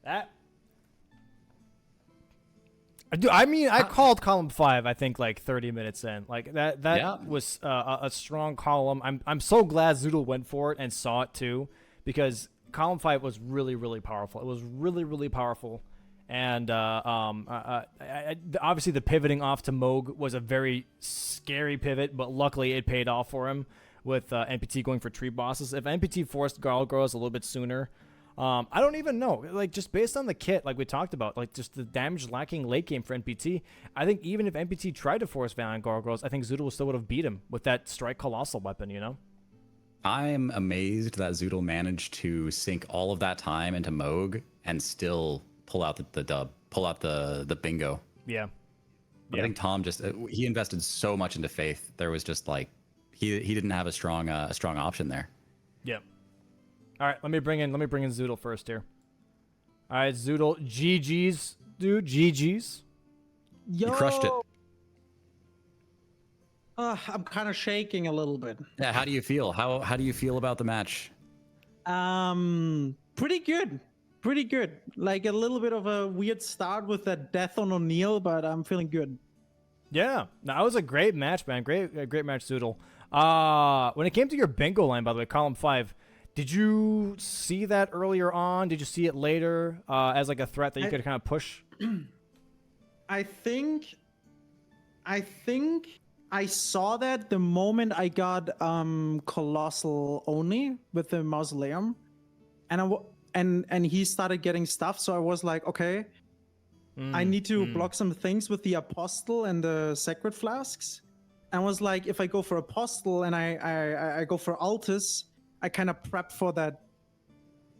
I called column 5. I think like 30 minutes in. Like that was a strong column. I'm so glad Zoodle went for it and saw it too, because column 5 was really, really powerful. It was really, really powerful. And obviously the pivoting off to Moog was a very scary pivot, but luckily it paid off for him with NPT going for tree bosses. If NPT forced Gargoyles a little bit sooner, I don't even know. Like, just based on the kit, like we talked about, like just the damage lacking late game for NPT, I think even if NPT tried to force Valiant Gargoyles, I think Zoodle still would have beat him with that Strike Colossal weapon, you know? I'm amazed that Zoodle managed to sink all of that time into Moog and still pull out the dub, pull out the bingo. Yeah. I think Tom he invested so much into Faith. There was just like he didn't have a strong option there. Yeah. All right, let me bring in Zoodle first here. All right, Zoodle, GG's, dude, GG's. Yo. You crushed it. I'm kind of shaking a little bit. Yeah, how do you feel? How do you feel about the match? Pretty good. Pretty good. Like a little bit of a weird start with that death on O'Neal, but I'm feeling good. Yeah, that was a great match, man. Great match, Zoodle. When it came to your bingo line, by the way, column 5, did you see that earlier on? Did you see it later as like a threat that you could kind of push? I think I saw that the moment I got Colossal Oni with the Mausoleum, and he started getting stuff, so I was like, okay, I need to block some things with the Apostle and the Sacred Flasks. And I was like, if I go for Apostle and I go for Altus, I kind of prep for that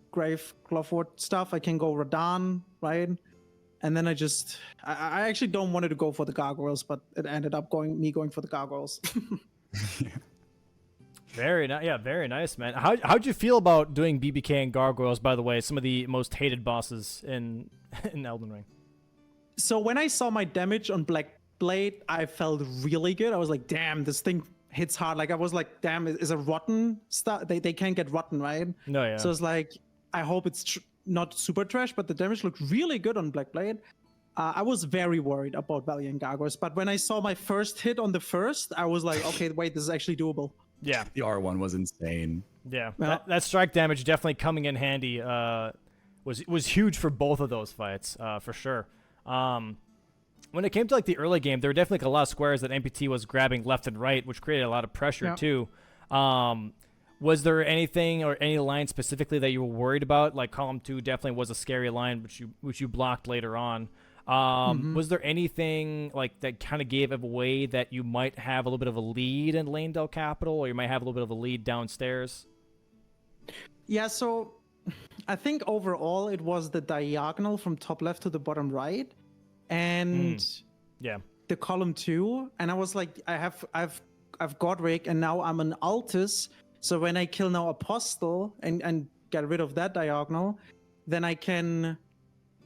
Grave Clothwort stuff. I can go Radon, right? And then I actually don't wanted to go for the Gargoyles, but it ended up going for the Gargoyles. Very nice. Yeah, very nice, man. How'd you feel about doing BBK and gargoyles? By the way, some of the most hated bosses in Elden Ring. So when I saw my damage on Black Blade, I felt really good. I was like, damn, this thing hits hard. Like I was like, damn, is a rotten stuff? They can't get rotten, right? No, yeah. So it's like, I hope it's not super trash, but the damage looked really good on Black Blade. I was very worried about Valiant Gargoyles, but when I saw my first hit on the first, I was like, okay, wait, this is actually doable. Yeah, the R1 was insane. Yeah, that strike damage definitely coming in handy. Was huge for both of those fights, for sure. When it came to like the early game, there were definitely like, a lot of squares that NPT was grabbing left and right, which created a lot of pressure too. Was there anything or any line specifically that you were worried about? Like column 2 definitely was a scary line, which you blocked later on. Was there anything like that kind of gave away that you might have a little bit of a lead in Lanedale Capital, or you might have a little bit of a lead downstairs? Yeah, so I think overall it was the diagonal from top left to the bottom right, and the column 2. And I was like, I've Godric, and now I'm an Altus. So when I kill now Apostle and get rid of that diagonal, then I can.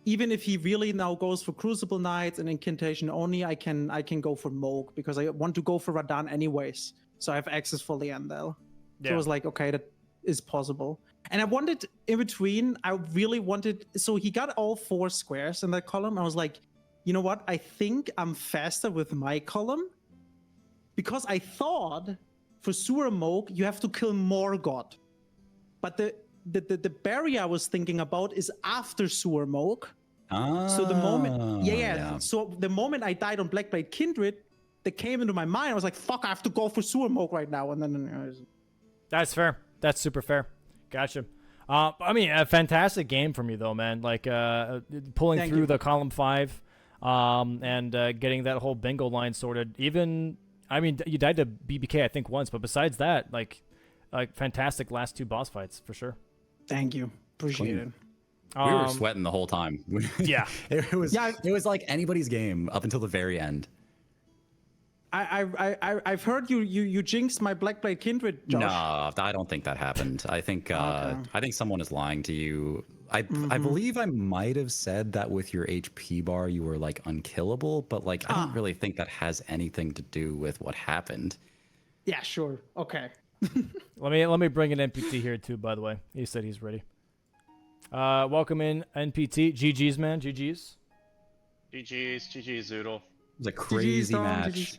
Even if he really now goes for Crucible Knights and Incantation only, I can go for Moog because I want to go for Radan anyways. So I have access for Leandel. So I was like, okay, that is possible. And I wanted in between, I really wanted, so he got all 4 squares in that column. I was like, you know what? I think I'm faster with my column because I thought for Sewer Moog, you have to kill more God. But the barrier I was thinking about is after Sewer Moog. So the moment, so the moment I died on Blackblade Kindred, that came into my mind. I was like, "Fuck! I have to go for Sewer Moog right now." And then that's fair. That's super fair. Gotcha. I mean, a fantastic game from you though, man. Like pulling through the column 5, and getting that whole bingo line sorted. Even, I mean, you died to BBK I think once, but besides that, like fantastic last 2 boss fights for sure. Thank you. Appreciate it. We were sweating the whole time. Yeah. It was like anybody's game up until the very end. I've heard you jinxed my Blackblade Kindred, Josh. No, I don't think that happened. I think I think someone is lying to you. I believe I might have said that with your HP bar you were like unkillable, but like I don't really think that has anything to do with what happened. Yeah, sure. Okay. Let me bring an NPT here too, by the way. He said he's ready. Welcome in NPT. GG's, man. GG's. GG's, Zoodle. It was a crazy match. GG's.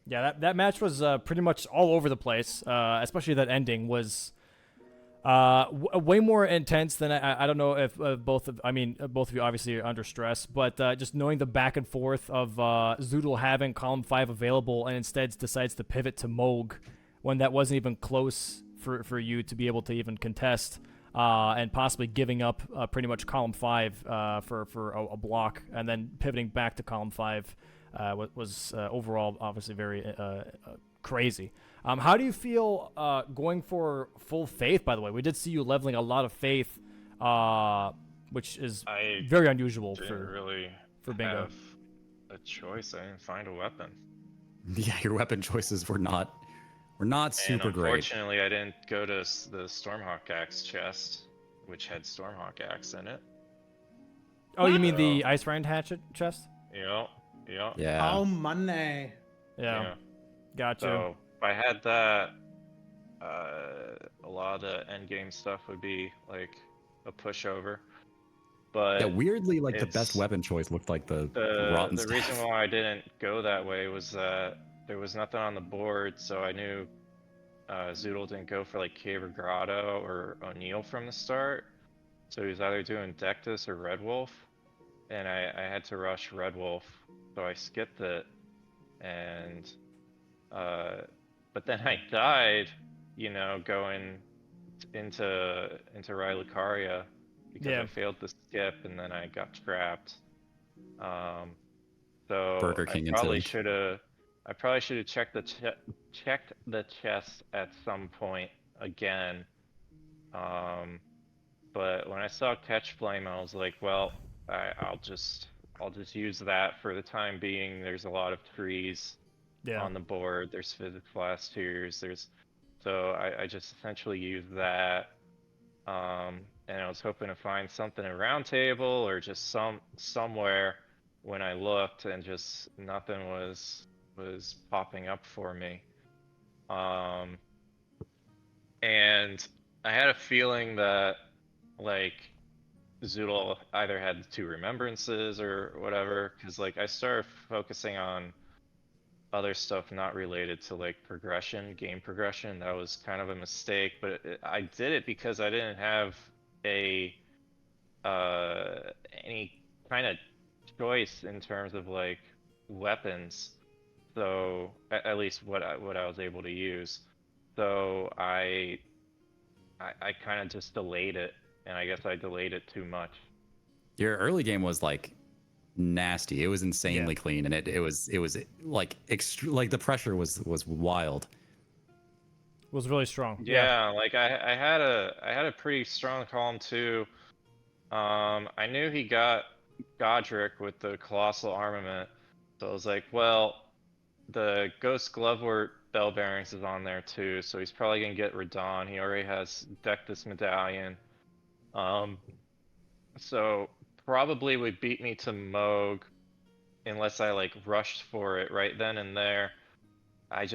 Yeah, that match was pretty much all over the place. Especially that ending was way more intense than I don't know if both of you obviously are under stress, but just knowing the back and forth of Zoodle having column 5 available and instead decides to pivot to Moog when that wasn't even close for you to be able to even contest. And possibly giving up pretty much column 5 for a block, and then pivoting back to column 5 was overall obviously very crazy. How do you feel going for full faith? By the way, we did see you leveling a lot of faith, which is very unusual for bingo. Have a choice. I didn't find a weapon. Yeah, your weapon choices were not super great. Unfortunately, I didn't go to the Stormhawk Axe chest, which had Stormhawk Axe in it. Oh, you mean the Ice Rind Hatchet chest? Yep. Yeah. Oh, money. Yeah. Gotcha. So if I had that, a lot of the end game stuff would be like a pushover. But yeah, weirdly, like the best weapon choice looked like the rotten stuff. The reason why I didn't go that way was that there was nothing on the board, so I knew Zoodle didn't go for like Cave or Grotto or O'Neill from the start. So he was either doing Dectus or Red Wolf, and I had to rush Red Wolf, so I skipped it. And but then I died, going into Rylucaria because I failed the skip, and then I got trapped. So Burger King I probably should have checked the chest at some point again. But when I saw Catch Flame, I was like, well, I'll just use that for the time being. There's a lot of trees on the board. There's physics last tiers. So I just essentially used that. And I was hoping to find something in round table or just somewhere when I looked, and just nothing was popping up for me. And I had a feeling that like Zoodle either had the 2 remembrances or whatever, because like I started focusing on other stuff not related to like game progression. That was kind of a mistake, but I did it because I didn't have any kind of choice in terms of like weapons. So at least what I was able to use. So I kind of just delayed it, and I guess I delayed it too much. Your early game was like nasty. It was insanely clean, and it was like like the pressure was wild. It was really strong. Yeah, like I had a pretty strong column too. I knew he got Godric with the colossal armament, so I was like, well, the Ghost Glovewort Bell Bearings is on there too, so he's probably gonna get Radon. He already has Dectus Medallion. So probably would beat me to Moog unless I like rushed for it right then and there. I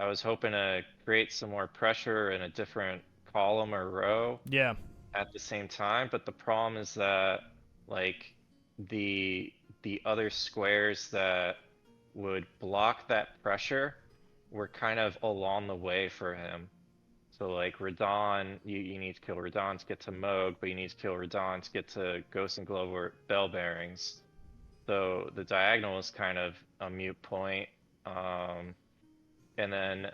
was hoping to create some more pressure in a different column or row. Yeah. At the same time, but the problem is that like the other squares that would block that pressure were kind of along the way for him. So like Radon, you need to kill Radon to get to Moog, but you need to kill Radon to get to Ghost and Glovewort Bell Bearings. So the diagonal is kind of a mute point. And then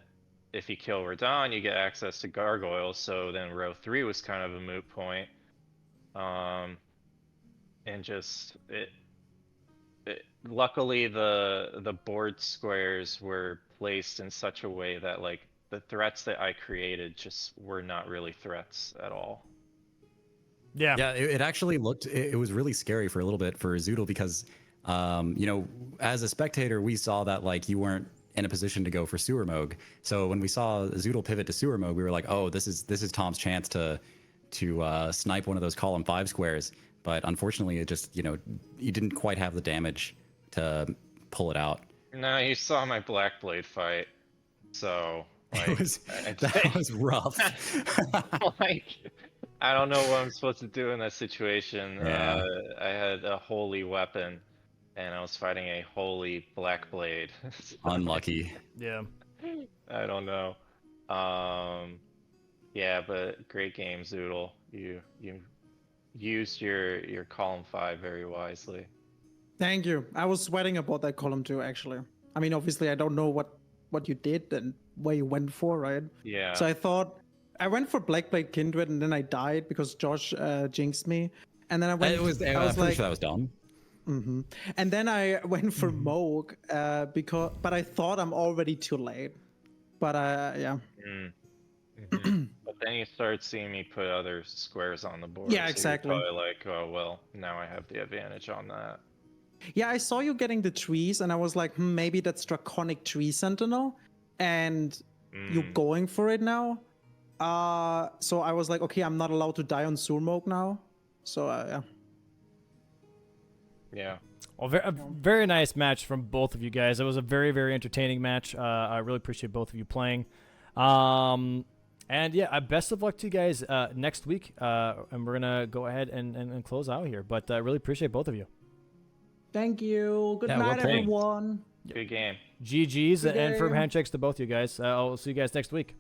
if you kill Radon, you get access to Gargoyles, so then row 3 was kind of a moot point. And just luckily the board squares were placed in such a way that like the threats that I created just were not really threats at all. Yeah. Yeah, it actually looked, it was really scary for a little bit for Zoodle because, you know, as a spectator, we saw that like you weren't in a position to go for Sewer Moog. So when we saw Zoodle pivot to Sewer Moog, we were like, oh, this is Tom's chance to snipe one of those column 5 squares. But unfortunately, it just, you know, you didn't quite have the damage to pull it out. No, you saw my Blackblade fight, so like, that was rough. like, I don't know what I'm supposed to do in that situation. Yeah. I had a holy weapon, and I was fighting a holy Blackblade. Unlucky. Yeah. I don't know. Yeah, but great game, Zoodle. You used your column 5 very wisely. Thank you. I was sweating about that column too, actually. I mean, obviously, I don't know what you did and where you went for, right? Yeah. So I thought I went for Blackblade Kindred, and then I died because Josh jinxed me. And then I went. I'm pretty sure that was dumb. Mm-hmm. And then I went for Moog but I thought I'm already too late. But yeah. But then you start seeing me put other squares on the board. Yeah, so exactly. You're probably like, oh well, now I have the advantage on that. Yeah, I saw you getting the trees, and I was like, maybe that's Draconic Tree Sentinel, and you're going for it now. So I was like, okay, I'm not allowed to die on Surmog now. So yeah. Yeah. Well, very nice match from both of you guys. It was a very, very entertaining match. I really appreciate both of you playing. And yeah, best of luck to you guys next week. And we're going to go ahead and close out here. But I really appreciate both of you. Thank you. Good night, everyone. Good game. GG's Good and firm game. handshakes to both you guys. I'll see you guys next week.